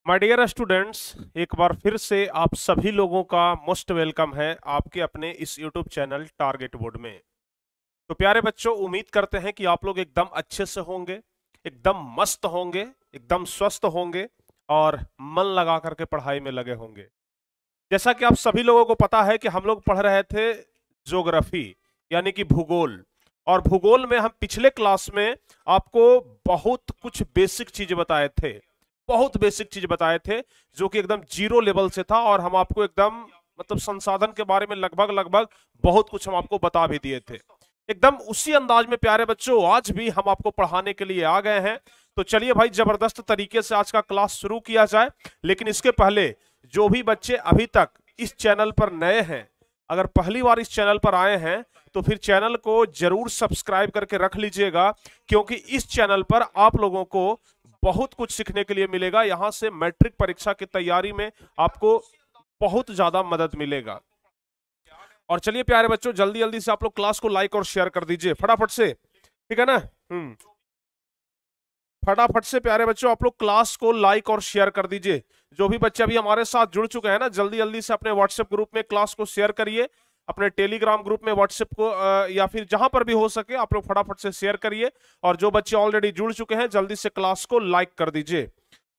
My dear students, एक बार फिर से आप सभी लोगों का मोस्ट वेलकम है आपके अपने इस यूट्यूब चैनल टारगेट बोर्ड में। तो प्यारे बच्चों, उम्मीद करते हैं कि आप लोग एकदम अच्छे से होंगे, एकदम मस्त होंगे, एकदम स्वस्थ होंगे और मन लगा करके पढ़ाई में लगे होंगे। जैसा कि आप सभी लोगों को पता है कि हम लोग पढ़ रहे थे ज्योग्राफी यानी कि भूगोल। और भूगोल में हम पिछले क्लास में आपको बहुत कुछ बेसिक चीज बताए थे, बहुत बेसिक चीज बताए थे जो कि एकदम जीरो लेवल से था। और हम आपको एकदम मतलब संसाधन के बारे में लगभग लगभग बहुत कुछ हम आपको बता भी दिए थे। एकदम उसी अंदाज में प्यारे बच्चों आज भी हम आपको पढ़ाने के लिए आ गए हैं। तो चलिए भाई, जबरदस्त तरीके से आज का क्लास शुरू किया जाए। लेकिन इसके पहले जो भी बच्चे अभी तक इस चैनल पर नए हैं, अगर पहली बार इस चैनल पर आए हैं तो फिर चैनल को जरूर सब्सक्राइब करके रख लीजिएगा, क्योंकि इस चैनल पर आप लोगों को बहुत कुछ सीखने के लिए मिलेगा। यहां से मैट्रिक परीक्षा की तैयारी में आपको बहुत ज्यादा मदद मिलेगा। और चलिए प्यारे बच्चों, जल्दी जल्दी से आप लोग क्लास को लाइक और शेयर कर दीजिए फटाफट से, ठीक है ना। फटाफट से प्यारे बच्चों आप लोग क्लास को लाइक और शेयर कर दीजिए। जो भी बच्चे अभी हमारे साथ जुड़ चुके हैं ना, जल्दी जल्दी से अपने व्हाट्सएप ग्रुप में क्लास को शेयर करिए, अपने टेलीग्राम ग्रुप में व्हाट्सएप को या फिर जहां पर भी हो सके आप लोग फटाफट से शेयर करिए। और जो बच्चे ऑलरेडी जुड़ चुके हैं जल्दी से क्लास को लाइक कर दीजिए,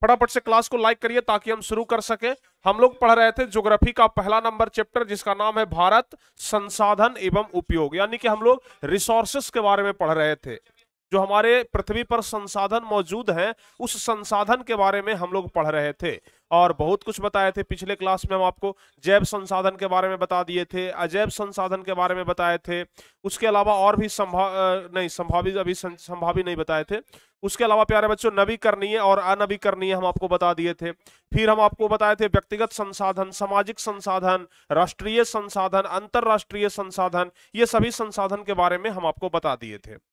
फटाफट से क्लास को लाइक करिए ताकि हम शुरू कर सके। हम लोग पढ़ रहे थे ज्योग्राफी का पहला नंबर चैप्टर जिसका नाम है भारत संसाधन एवं उपयोग, यानी कि हम लोग रिसोर्सेस के बारे में पढ़ रहे थे। जो हमारे पृथ्वी पर संसाधन मौजूद हैं उस संसाधन के बारे में हम लोग पढ़ रहे थे और बहुत कुछ बताए थे। पिछले क्लास में हम आपको जैव संसाधन के बारे में बता दिए थे, अजैव संसाधन के बारे में बताए थे। उसके अलावा और भी संभावित नहीं बताए थे। उसके अलावा प्यारे बच्चों नवीकरणीय और अनवीकरणीय हम आपको बता दिए थे। फिर हम आपको बताए थे व्यक्तिगत संसाधन, सामाजिक संसाधन, राष्ट्रीय संसाधन, अंतरराष्ट्रीय संसाधन, ये सभी संसाधन के बारे में हम आपको बता दिए थे।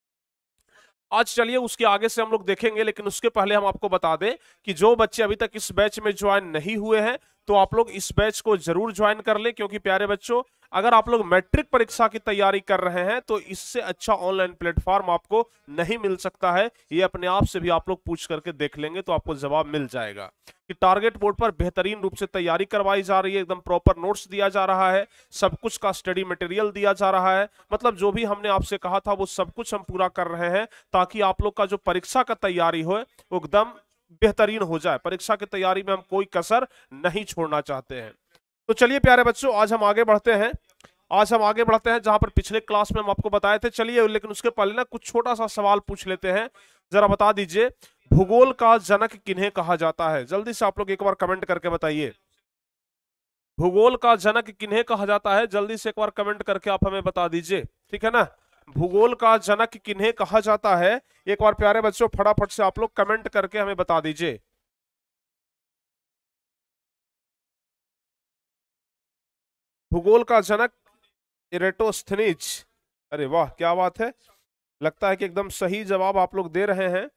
आज चलिए उसके आगे से हम लोग देखेंगे, लेकिन उसके पहले हम आपको बता दें कि जो बच्चे अभी तक इस बैच में ज्वाइन नहीं हुए हैं तो आप लोग इस बैच को जरूर ज्वाइन कर लें, क्योंकि प्यारे बच्चों अगर आप लोग मैट्रिक परीक्षा की तैयारी कर रहे हैं तो इससे अच्छा ऑनलाइन प्लेटफॉर्म आपको नहीं मिल सकता है। ये अपने आप से भी आप लोग पूछ करके देख लेंगे तो आपको जवाब मिल जाएगा कि टारगेट बोर्ड पर बेहतरीन रूप से तैयारी करवाई जा रही है, एकदम प्रॉपर नोट्स दिया जा रहा है, सब कुछ का स्टडी मटेरियल दिया जा रहा है। मतलब जो भी हमने आपसे कहा था वो सब कुछ हम पूरा कर रहे हैं ताकि आप लोग का जो परीक्षा का तैयारी हो वो एकदम बेहतरीन हो जाए। परीक्षा की तैयारी में हम कोई कसर नहीं छोड़ना चाहते हैं। तो चलिए प्यारे बच्चों आज हम आगे बढ़ते हैं। आज हम आगे बढ़ते हैं जहां पर पिछले क्लास में हम आपको बताए थे। चलिए लेकिन उसके पहले ना कुछ छोटा सा सवाल पूछ लेते हैं। जरा बता दीजिए, भूगोल का जनक किन्हें कहा जाता है? जल्दी से आप लोग एक बार कमेंट करके बताइए, भूगोल का जनक किन्हें कहा जाता है? जल्दी से एक बार कमेंट करके आप हमें बता दीजिए, ठीक है ना। भूगोल का जनक किन्हें कहा जाता है? एक बार प्यारे बच्चों फटाफट से आप लोग कमेंट करके हमें बता दीजिए। भूगोल का जनक इरेटोस्थनीज। अरे वाह, क्या बात है, लगता है कि एकदम सही जवाब आप लोग दे रहे हैं।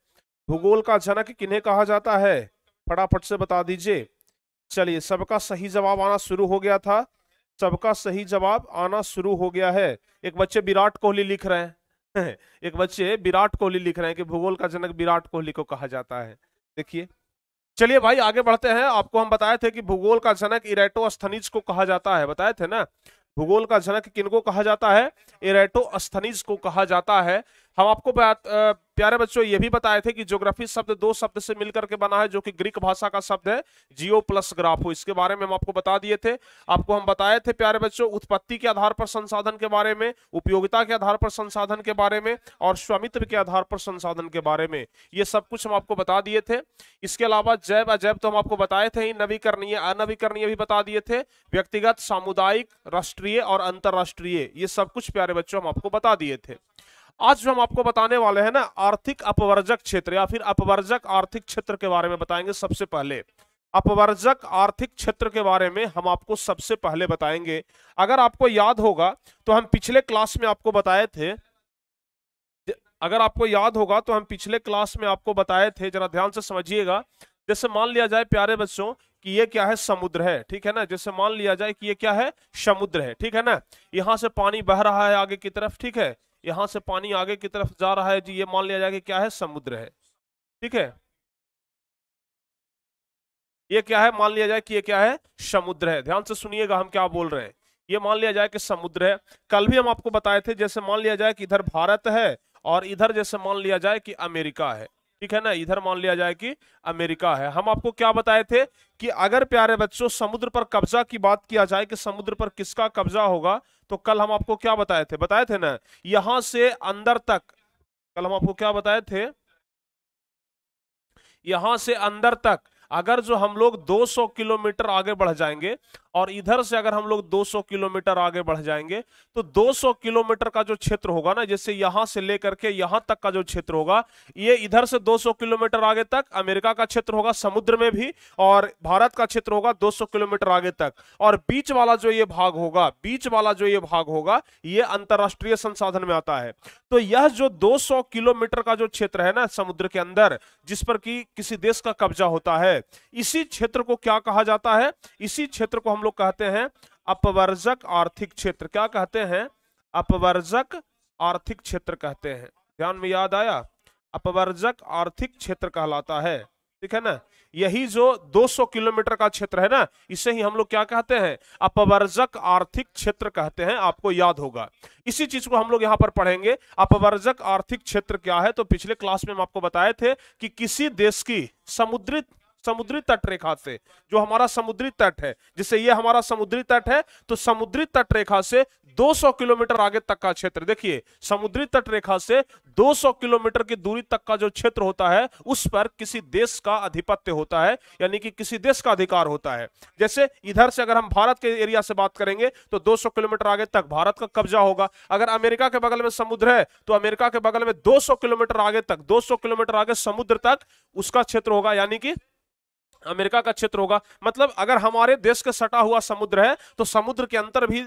भूगोल का जनक किन्हें कहा जाता है? फटाफट से बता दीजिए। चलिए सबका सही जवाब आना शुरू हो गया था, सबका सही जवाब आना शुरू हो गया है। एक बच्चे विराट कोहली लिख रहे हैं एक बच्चे विराट कोहली लिख रहे हैं कि भूगोल का जनक विराट कोहली को कहा जाता है। देखिए, चलिए भाई आगे बढ़ते हैं। आपको हम बताए थे कि भूगोल का जनक इरेटोस्थनीज को कहा जाता है, बताए थे ना। भूगोल का जनक किनको कहा जाता है? इरेटोस्थनीज को कहा जाता है। हम आपको प्यारे बच्चों ये भी बताए थे कि ज्योग्राफी शब्द दो शब्द से मिलकर के बना है, जो कि ग्रीक भाषा का शब्द है जियो प्लस ग्राफो। इसके बारे में हम आपको बता दिए थे। आपको हम बताए थे प्यारे बच्चों उत्पत्ति के आधार पर संसाधन के बारे में, उपयोगिता के आधार पर संसाधन के बारे में और स्वामित्व के आधार पर संसाधन के बारे में, ये सब कुछ हम आपको बता दिए थे। इसके अलावा जैव अजैव तो हम आपको बताए थे ही, नवीकरणीय अनवीकरणीय भी बता दिए थे, व्यक्तिगत, सामुदायिक, राष्ट्रीय और अंतरराष्ट्रीय, ये सब कुछ प्यारे बच्चों हम आपको बता दिए थे। आज जो हम आपको बताने वाले हैं ना, आर्थिक अपवर्जक क्षेत्र या फिर अपवर्जक आर्थिक क्षेत्र के बारे में बताएंगे। सबसे पहले अपवर्जक आर्थिक क्षेत्र के बारे में हम आपको सबसे पहले बताएंगे। अगर आपको याद होगा तो हम पिछले क्लास में आपको बताए थे, अगर आपको याद होगा तो हम पिछले क्लास में आपको बताए थे, जरा ध्यान से समझिएगा। जैसे मान लिया जाए प्यारे बच्चों कि ये क्या है, समुद्र है, ठीक है ना। जैसे मान लिया जाए कि ये क्या है, समुद्र है, ठीक है ना। यहां से पानी बह रहा है आगे की तरफ, ठीक है, यहां से पानी आगे की तरफ जा रहा है जी, ये मान लिया जाए कि क्या है, समुद्र है, ठीक है। ये क्या है, मान लिया जाए कि ये क्या है, समुद्र है। ध्यान से सुनिएगा हम क्या बोल रहे हैं। ये मान लिया जाए कि समुद्र है। कल भी हम आपको बताए थे, जैसे मान लिया जाए कि इधर भारत है और इधर जैसे मान लिया जाए कि अमेरिका है, ठीक है ना, इधर मान लिया जाए कि अमेरिका है। हम आपको क्या बताए थे कि अगर प्यारे बच्चों समुद्र पर कब्जा की बात किया जाए कि समुद्र पर किसका कब्जा होगा, तो कल हम आपको क्या बताए थे ना, यहां से अंदर तक, कल हम आपको क्या बताए थे, यहां से अंदर तक अगर जो हम लोग 200 किलोमीटर आगे बढ़ जाएंगे और इधर से अगर हम लोग 200 किलोमीटर आगे बढ़ जाएंगे, तो 200 किलोमीटर का जो क्षेत्र होगा ना, जैसे यहां से लेकर के यहां तक का जो क्षेत्र होगा, ये इधर से 200 किलोमीटर आगे तक अमेरिका का क्षेत्र होगा समुद्र में भी, और भारत का क्षेत्र होगा 200 किलोमीटर आगे तक। और बीच वाला जो ये भाग होगा, बीच वाला जो ये भाग होगा, ये अंतरराष्ट्रीय संसाधन में आता है। तो यह जो 200 किलोमीटर का जो क्षेत्र है ना समुद्र के अंदर, जिस पर कि किसी देश का कब्जा होता है, इसी क्षेत्र को क्या कहा जाता है, इसी क्षेत्र को हम लोग कहते हैं अपवर्जक आर्थिक क्षेत्र। क्या कहते हैं, अपवर्जक आर्थिक क्षेत्र कहते हैं। ध्यान में याद आया, अपवर्जक आर्थिक क्षेत्र कहलाता है, ठीक है ना। यही जो 200 किलोमीटर का क्षेत्र है ना, इसे ही हम लोग क्या कहते हैं, अपवर्जक आर्थिक क्षेत्र कहते हैं। आपको याद होगा, इसी चीज को हम लोग यहां पर पढ़ेंगे। अपवर्जक आर्थिक क्षेत्र क्या है, तो पिछले क्लास में हम आपको बताए थे कि किसी देश की समुद्री तट रेखा से, जो हमारा समुद्री तट है, जैसे ये हमारा समुद्री तट है, तो समुद्री तट रेखा से 200 किलोमीटर आगे तक का क्षेत्र, देखिए समुद्री तट रेखा से 200 किलोमीटर की दूरी तक का जो क्षेत्र होता है, उस पर किसी देश का अधिपत्य होता है, यानी कि किसी देश का अधिकार होता है। जैसे इधर से अगर हम भारत के एरिया से बात करेंगे, तो 200 किलोमीटर आगे तक भारत का कब्जा होगा। अगर अमेरिका के बगल में समुद्र है, तो अमेरिका के बगल में 200 किलोमीटर आगे तक, 200 किलोमीटर आगे समुद्र तक उसका क्षेत्र होगा, यानी कि अमेरिका का क्षेत्र होगा। मतलब अगर हमारे देश के सटा हुआ समुद्र है, तो समुद्र के अंदर भी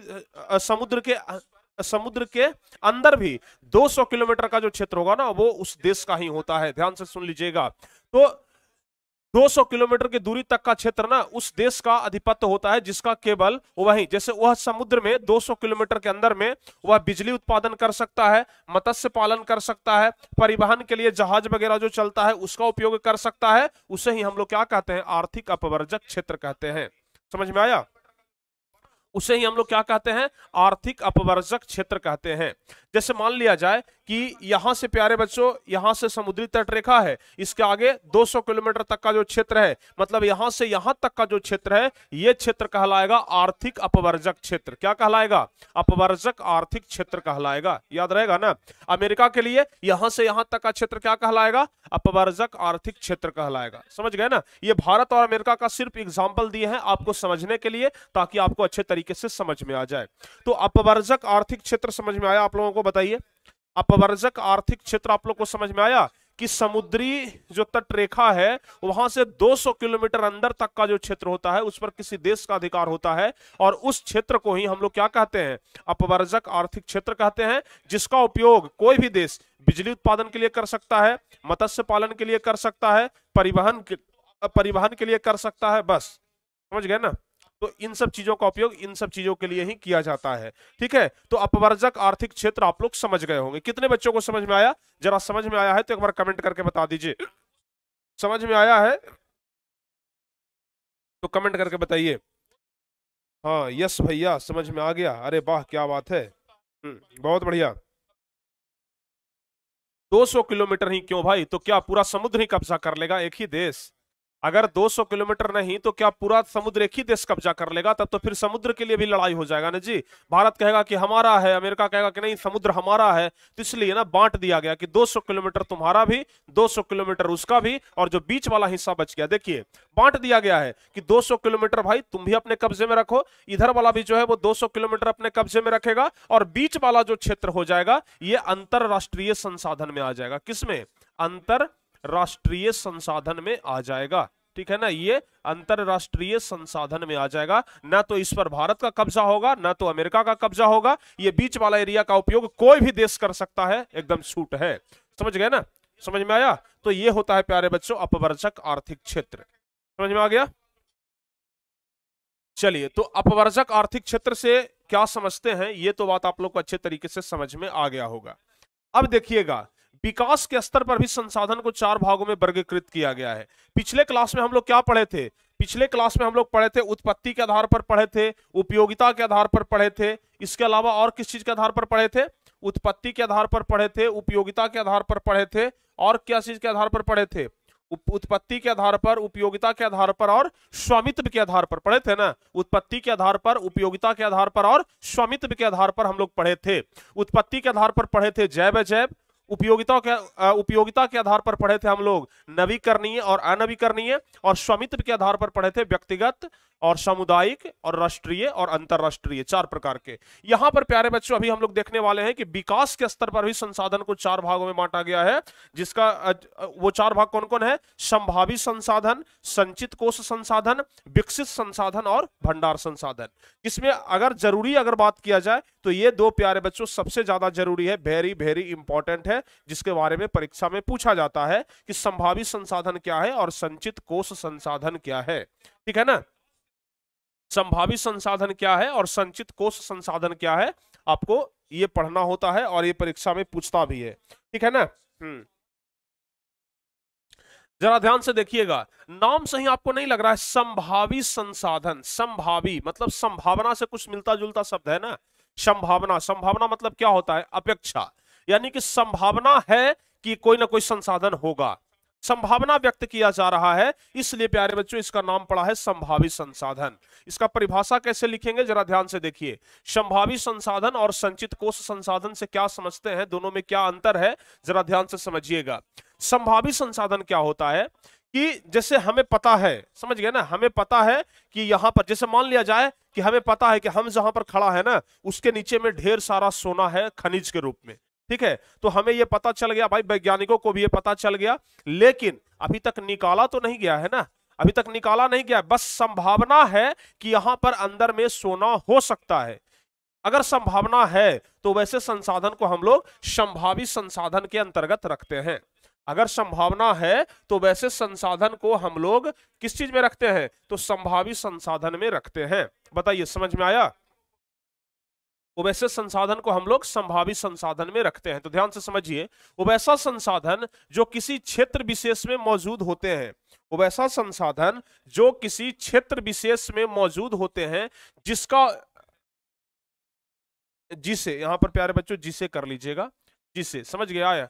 समुद्र के अंदर भी 200 किलोमीटर का जो क्षेत्र होगा ना, वो उस देश का ही होता है। ध्यान से सुन लीजिएगा, तो 200 किलोमीटर की दूरी तक का क्षेत्र ना उस देश का अधिपत्य होता है, जिसका केवल वही, जैसे वह समुद्र में 200 किलोमीटर के अंदर में वह बिजली उत्पादन कर सकता है, मत्स्य पालन कर सकता है, परिवहन के लिए जहाज वगैरह जो चलता है उसका उपयोग कर सकता है, उसे ही हम लोग क्या कहते हैं, आर्थिक अपवर्जक क्षेत्र कहते हैं। समझ में आया, उसे ही हम लोग क्या कहते हैं, आर्थिक अपवर्जक क्षेत्र कहते हैं। जैसे मान लिया जाए कि यहां से प्यारे बच्चों, यहां से समुद्री तट रेखा है, इसके आगे 200 किलोमीटर तक का जो क्षेत्र है, मतलब यहां से यहां तक का जो क्षेत्र है, यह क्षेत्र कहलाएगा आर्थिक अपवर्जक क्षेत्र। क्या कहलाएगा, अपवर्जक आर्थिक क्षेत्र कहलाएगा। याद रहेगा ना। अमेरिका के लिए यहां से यहां तक का क्षेत्र क्या कहलाएगा, अपवर्जक आर्थिक क्षेत्र कहलाएगा। समझ गए ना। ये भारत और अमेरिका का सिर्फ एग्जाम्पल दिए हैं आपको समझने के लिए, ताकि आपको अच्छे तरीके से समझ में आ जाए। तो अपवर्जक आर्थिक क्षेत्र समझ में आया आप लोगों को, बताइए। अपवर्जक आर्थिक क्षेत्र आप लोग को समझ में आया कि समुद्री जो तट रेखा है, वहां से 200 किलोमीटर अंदर तक का जो क्षेत्र होता है, उस पर किसी देश का अधिकार होता है, और उस क्षेत्र को ही हम लोग क्या कहते हैं, अपवर्जक आर्थिक क्षेत्र कहते हैं, जिसका उपयोग कोई भी देश बिजली उत्पादन के लिए कर सकता है, मत्स्य पालन के लिए कर सकता है, परिवहन के लिए कर सकता है। बस समझ गए ना। तो इन सब चीजों का उपयोग इन सब चीजों के लिए ही किया जाता है, ठीक है। तो अपवर्जक आर्थिक क्षेत्र आप लोग समझ गए होंगे। कितने बच्चों को समझ में आया, जरा समझ में आया है तो एक बार कमेंट करके बता दीजिए। समझ में आया है तो कमेंट करके बताइए। हाँ यस भैया, समझ में आ गया। अरे वाह, क्या बात है, बहुत बढ़िया। 200 किलोमीटर ही क्यों भाई, तो क्या पूरा समुद्र ही कब्जा कर लेगा एक ही देश? अगर 200 किलोमीटर नहीं तो क्या पूरा समुद्र एक ही देश कब्जा कर लेगा? तब तो फिर समुद्र के लिए भी लड़ाई हो जाएगा ना जी। भारत कहेगा कि हमारा है, अमेरिका कहेगा कि नहीं समुद्र हमारा है। तो इसलिए ना बांट दिया गया कि 200 किलोमीटर तुम्हारा भी, 200 किलोमीटर उसका भी, और जो बीच वाला हिस्सा बच गया, देखिए बांट दिया गया है कि 200 किलोमीटर भाई तुम भी अपने कब्जे में रखो, इधर वाला भी जो है वो 200 किलोमीटर अपने कब्जे में रखेगा, और बीच वाला जो क्षेत्र हो जाएगा ये अंतरराष्ट्रीय संसाधन में आ जाएगा। किसमें? अंतरराष्ट्रीय संसाधन में आ जाएगा, ठीक है ना। ये अंतरराष्ट्रीय संसाधन में आ जाएगा। ना तो इस पर भारत का कब्जा होगा, ना तो अमेरिका का कब्जा होगा। ये बीच वाला एरिया का उपयोग कोई भी देश कर सकता है, एकदम छूट है। समझ गए ना, समझ में आया। तो ये होता है प्यारे बच्चों अपवर्जक आर्थिक क्षेत्र। समझ में आ गया। चलिए, तो अपवर्जक आर्थिक क्षेत्र से क्या समझते हैं, ये तो बात आप लोग को अच्छे तरीके से समझ में आ गया होगा। अब देखिएगा, विकास के स्तर पर भी संसाधन को 4 भागों में वर्गीकृत किया गया है। पिछले क्लास में हम लोग क्या पढ़े थे? पिछले क्लास में हम लोग पढ़े थे, उत्पत्ति के आधार पर पढ़े थे, उपयोगिता के आधार पर पढ़े थे, इसके अलावा और किस चीज के आधार पर पढ़े थे? उत्पत्ति के आधार पर पढ़े थे, उपयोगिता के आधार पर पढ़े थे, और क्या चीज के आधार पर पढ़े थे? उत्पत्ति के आधार पर, उपयोगिता के आधार पर और स्वामित्व के आधार पर पढ़े थे ना। उत्पत्ति के आधार पर, उपयोगिता के आधार पर और स्वामित्व के आधार पर हम लोग पढ़े थे। उत्पत्ति के आधार पर पढ़े थे जैव अजैव, उपयोगिता के आधार पर पढ़े थे हम लोग नवीकरणीय और अनवीकरणीय, और स्वामित्व के आधार पर पढ़े थे व्यक्तिगत और सामुदायिक और राष्ट्रीय और अंतरराष्ट्रीय, 4 प्रकार के। यहां पर प्यारे बच्चों अभी हम लोग देखने वाले हैं कि विकास के स्तर पर भी संसाधन को 4 भागों में बांटा गया है, जिसका वो 4 भाग कौन कौन है? संभावी संसाधन, संचित कोष संसाधन, विकसित संसाधन और भंडार संसाधन। इसमें अगर बात किया जाए तो ये 2 प्यारे बच्चों सबसे ज्यादा जरूरी है, वेरी वेरी इंपॉर्टेंट है, जिसके बारे में परीक्षा में पूछा जाता है कि संभावी संसाधन क्या है और संचित कोष संसाधन क्या है। ठीक है ना, संभावी संसाधन क्या है और संचित कोष संसाधन क्या है, आपको ये पढ़ना होता है और ये परीक्षा में पूछता भी है। ठीक है ना। जरा ध्यान से देखिएगा, नाम से ही आपको नहीं लग रहा है संभावी संसाधन? संभावी मतलब संभावना से कुछ मिलता जुलता शब्द है ना। संभावना, संभावना मतलब क्या होता है? अपेक्षा, यानी कि संभावना है कि कोई ना कोई संसाधन होगा, संभावना व्यक्त किया जा रहा है, इसलिए प्यारे बच्चों इसका नाम पड़ा है संभावी संसाधन। इसका परिभाषा कैसे लिखेंगे जरा ध्यान से देखिए। संभावी संसाधन और संचित कोष संसाधन से क्या समझते हैं, दोनों में क्या अंतर है, जरा ध्यान से समझिएगा। संभावी संसाधन क्या होता है कि जैसे हमें पता है, समझ गए ना, हमें पता है कि यहां पर, जैसे मान लिया जाए कि हमें पता है कि हम जहां पर खड़ा है ना उसके नीचे में ढेर सारा सोना है खनिज के रूप में। ठीक है, तो हमें यह पता चल गया, भाई वैज्ञानिकों को भी ये पता चल गया, लेकिन अभी तक निकाला तो नहीं गया है ना, अभी तक निकाला नहीं गया, बस संभावना है कि यहां पर अंदर में सोना हो सकता है। अगर संभावना है तो वैसे संसाधन को हम लोग संभावी संसाधन के अंतर्गत रखते हैं। अगर संभावना है तो वैसे संसाधन को हम लोग किस चीज में रखते हैं? तो संभावी संसाधन में रखते हैं। बताइए, समझ में आया? वो वैसे संसाधन को हम लोग संभावी संसाधन में रखते हैं। तो ध्यान से समझिए, वो वैसा संसाधन जो किसी क्षेत्र विशेष में मौजूद होते हैं, वो वैसा संसाधन जो किसी क्षेत्र विशेष में मौजूद होते हैं, जिसे यहां पर प्यारे बच्चों जिसे कर लीजिएगा, जिसे, समझ गया आया?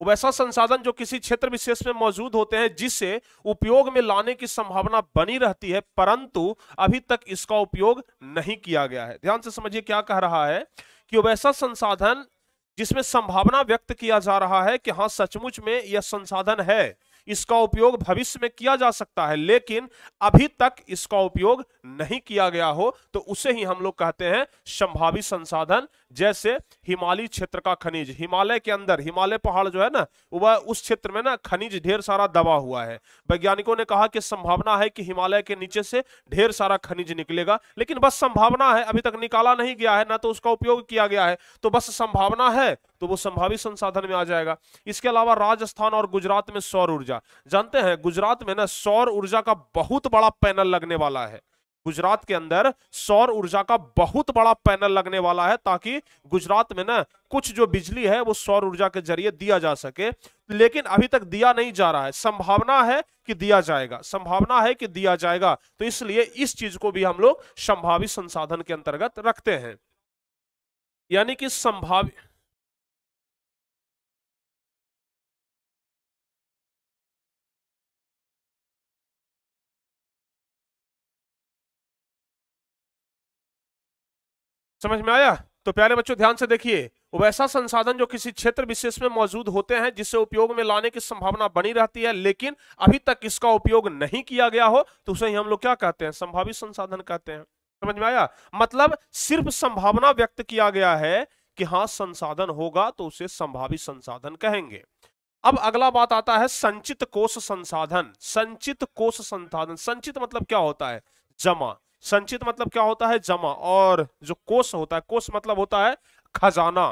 वैसा संसाधन जो किसी क्षेत्र विशेष में मौजूद होते हैं, जिसे उपयोग में लाने की संभावना बनी रहती है, परंतु अभी तक इसका उपयोग नहीं किया गया है। ध्यान से समझिए क्या कह रहा है कि वैसा संसाधन जिसमें संभावना व्यक्त किया जा रहा है कि हाँ सचमुच में यह संसाधन है, इसका उपयोग भविष्य में किया जा सकता है, लेकिन अभी तक इसका उपयोग नहीं किया गया हो, तो उसे ही हम लोग कहते हैं संभावी संसाधन। जैसे हिमालय क्षेत्र का खनिज, हिमालय के अंदर, हिमालय पहाड़ जो है ना, वह उस क्षेत्र में ना खनिज ढेर सारा दबा हुआ है। वैज्ञानिकों ने कहा कि संभावना है कि हिमालय के नीचे से ढेर सारा खनिज निकलेगा, लेकिन बस संभावना है, अभी तक निकाला नहीं गया है, ना तो उसका उपयोग किया गया है, तो बस संभावना है, तो वो संभावी संसाधन में आ जाएगा। इसके अलावा राजस्थान और गुजरात में सौर ऊर्जा, जानते हैं गुजरात में ना सौर ऊर्जा का बहुत बड़ा पैनल लगने वाला है। गुजरात के अंदर सौर ऊर्जा का बहुत बड़ा पैनल लगने वाला है, ताकि गुजरात में ना कुछ जो बिजली है वो सौर ऊर्जा के जरिए दिया जा सके, लेकिन अभी तक दिया नहीं जा रहा है। संभावना है कि दिया जाएगा, संभावना है कि दिया जाएगा, तो इसलिए इस चीज को भी हम लोग संभावी संसाधन के अंतर्गत रखते हैं। यानी कि संभावी, समझ में आया? तो प्यारे बच्चों ध्यान से देखिए, वैसा संसाधन जो किसी क्षेत्र विशेष में मौजूद होते हैं, जिसे उपयोग में लाने की संभावना बनी रहती है, लेकिन अभी तक इसका उपयोग नहीं किया गया हो, तो उसे हम लोग क्या कहते हैं? संभावी संसाधन कहते हैं। समझ में आया? मतलब सिर्फ संभावना व्यक्त किया गया है कि हाँ संसाधन होगा, तो उसे संभावी संसाधन कहेंगे। अब अगला बात आता है संचित कोष संसाधन। संचित कोष संसाधन, संचित मतलब क्या होता है? जमा। संचित मतलब क्या होता है? जमा। और जो कोष होता है, कोष मतलब होता है खजाना।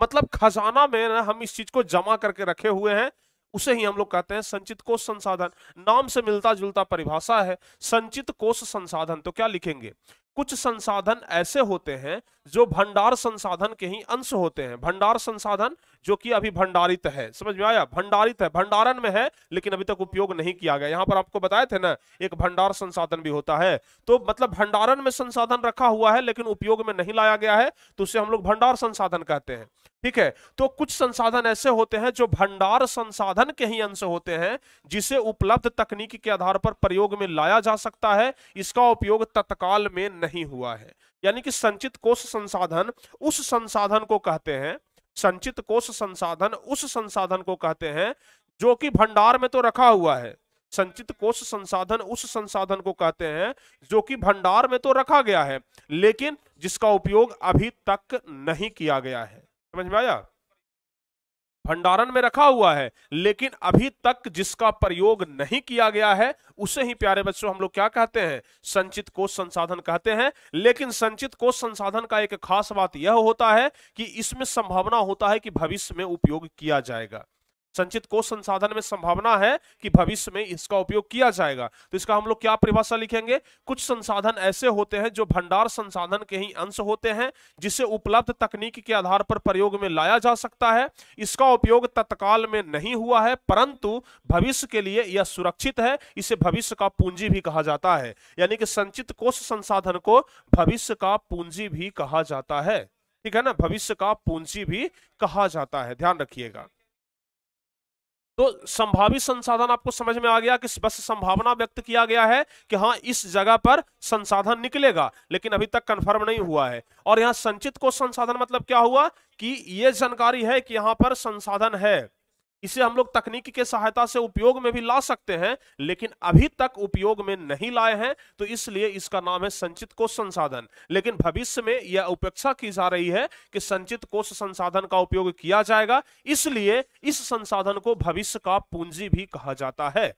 मतलब खजाना में ना हम इस चीज को जमा करके रखे हुए हैं, उसे ही हम लोग कहते हैं संचित कोष संसाधन। नाम से मिलता जुलता परिभाषा है संचित कोष संसाधन। तो क्या लिखेंगे? कुछ संसाधन ऐसे होते हैं जो भंडार संसाधन के ही अंश होते हैं। भंडार संसाधन जो कि अभी भंडारित है। समझ में आया? भंडारित है, भंडारण में है लेकिन अभी तक उपयोग नहीं किया गया। यहां पर आपको बताए थे ना, एक भंडार संसाधन भी होता है, तो मतलब भंडारण में संसाधन रखा हुआ है लेकिन उपयोग में नहीं लाया गया है, तो उसे हम लोग भंडार संसाधन कहते हैं। ठीक है, तो कुछ संसाधन ऐसे होते हैं जो भंडार संसाधन के ही अंश होते हैं, जिसे उपलब्ध तकनीक के आधार पर प्रयोग में लाया जा सकता है, इसका उपयोग तत्काल में नहीं हुआ है। यानी कि संचित कोश संसाधन उस संसाधन को कहते हैं, संचित कोश संसाधन उस संसाधन को कहते हैं जो कि भंडार में तो रखा हुआ है। संचित कोश संसाधन उस संसाधन को कहते हैं जो कि भंडार में तो रखा गया है लेकिन जिसका उपयोग अभी तक नहीं किया गया है। समझ में आया? भंडारण में रखा हुआ है लेकिन अभी तक जिसका प्रयोग नहीं किया गया है उसे ही प्यारे बच्चों हम लोग क्या कहते हैं? संचित कोश संसाधन कहते हैं। लेकिन संचित कोश संसाधन का एक खास बात यह होता है कि इसमें संभावना होता है कि भविष्य में उपयोग किया जाएगा। संचित कोश संसाधन में संभावना है कि भविष्य में इसका उपयोग किया जाएगा। तो इसका हम लोग क्या परिभाषा लिखेंगे? कुछ संसाधन ऐसे होते हैं जो भंडार संसाधन के ही अंश होते हैं, जिसे उपलब्ध तकनीक के आधार पर प्रयोग में लाया जा सकता है, इसका उपयोग तत्काल में नहीं हुआ है परंतु भविष्य के लिए यह सुरक्षित है, इसे भविष्य का पूंजी भी कहा जाता है। यानी कि संचित कोश संसाधन को भविष्य का पूंजी भी कहा जाता है। ठीक है ना, भविष्य का पूंजी भी कहा जाता है, ध्यान रखिएगा। तो संभावित संसाधन आपको समझ में आ गया कि बस संभावना व्यक्त किया गया है कि हाँ इस जगह पर संसाधन निकलेगा लेकिन अभी तक कंफर्म नहीं हुआ है। और यहाँ संचित कोश संसाधन मतलब क्या हुआ कि ये जानकारी है कि यहाँ पर संसाधन है, इसे हम लोग तकनीक के सहायता से उपयोग में भी ला सकते हैं लेकिन अभी तक उपयोग में नहीं लाए हैं, तो इसलिए इसका नाम है संचित कोश संसाधन। लेकिन भविष्य में यह उपेक्षा की जा रही है कि संचित कोश संसाधन का उपयोग किया जाएगा, इसलिए इस संसाधन को भविष्य का पूंजी भी कहा जाता है।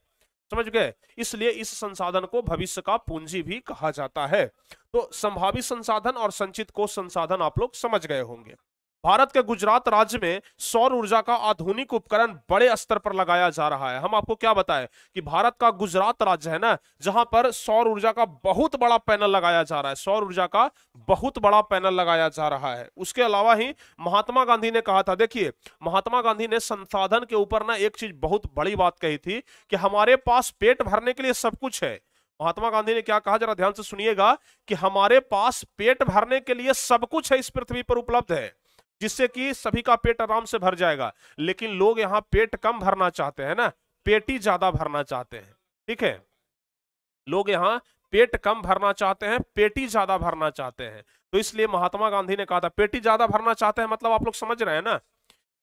समझ गए? इसलिए इस संसाधन को भविष्य का पूंजी भी कहा जाता है। तो संभावित संसाधन और संचित कोश संसाधन आप लोग समझ गए होंगे। भारत के गुजरात राज्य में सौर ऊर्जा का आधुनिक उपकरण बड़े स्तर पर लगाया जा रहा है। हम आपको क्या बताएं कि भारत का गुजरात राज्य है ना, जहां पर सौर ऊर्जा का बहुत बड़ा पैनल लगाया जा रहा है, सौर ऊर्जा का बहुत बड़ा पैनल लगाया जा रहा है। उसके अलावा ही महात्मा गांधी ने कहा था, देखिए महात्मा गांधी ने संसाधन के ऊपर ना एक चीज बहुत बड़ी बात कही थी कि हमारे पास पेट भरने के लिए सब कुछ है। महात्मा गांधी ने क्या कहा, जरा ध्यान से सुनिएगा कि हमारे पास पेट भरने के लिए सब कुछ है, इस पृथ्वी पर उपलब्ध है, जिससे कि सभी का पेट आराम से भर जाएगा। लेकिन लोग यहाँ पेट कम भरना चाहते हैं ना, पेटी ज्यादा भरना चाहते हैं। ठीक है, लोग यहाँ पेट कम भरना चाहते हैं, पेटी ज्यादा भरना चाहते हैं। तो इसलिए महात्मा गांधी ने कहा था पेटी ज्यादा भरना चाहते हैं, मतलब आप लोग समझ रहे हैं ना,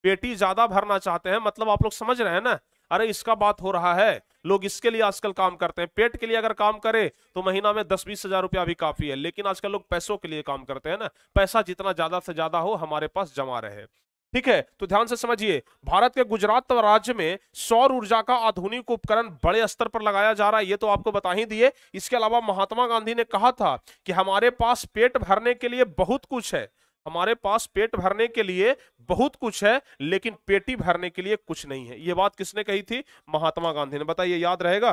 पेटी ज्यादा भरना चाहते हैं मतलब आप लोग समझ रहे हैं ना। अरे इसका बात हो रहा है, लोग इसके लिए आजकल काम करते हैं। पेट के लिए अगर काम करे तो महीना में 10-20 हजार रुपया भी काफी है, लेकिन आजकल लोग पैसों के लिए काम करते हैं ना, पैसा जितना ज्यादा से ज्यादा हो हमारे पास जमा रहे। ठीक है, तो ध्यान से समझिए, भारत के गुजरात राज्य में सौर ऊर्जा का आधुनिक उपकरण बड़े स्तर पर लगाया जा रहा है, ये तो आपको बता ही दिए। इसके अलावा महात्मा गांधी ने कहा था कि हमारे पास पेट भरने के लिए बहुत कुछ है, हमारे पास पेट भरने के लिए बहुत कुछ है लेकिन पेटी भरने के लिए कुछ नहीं है। यह बात किसने कही थी? महात्मा गांधी ने। बताइए, याद रहेगा?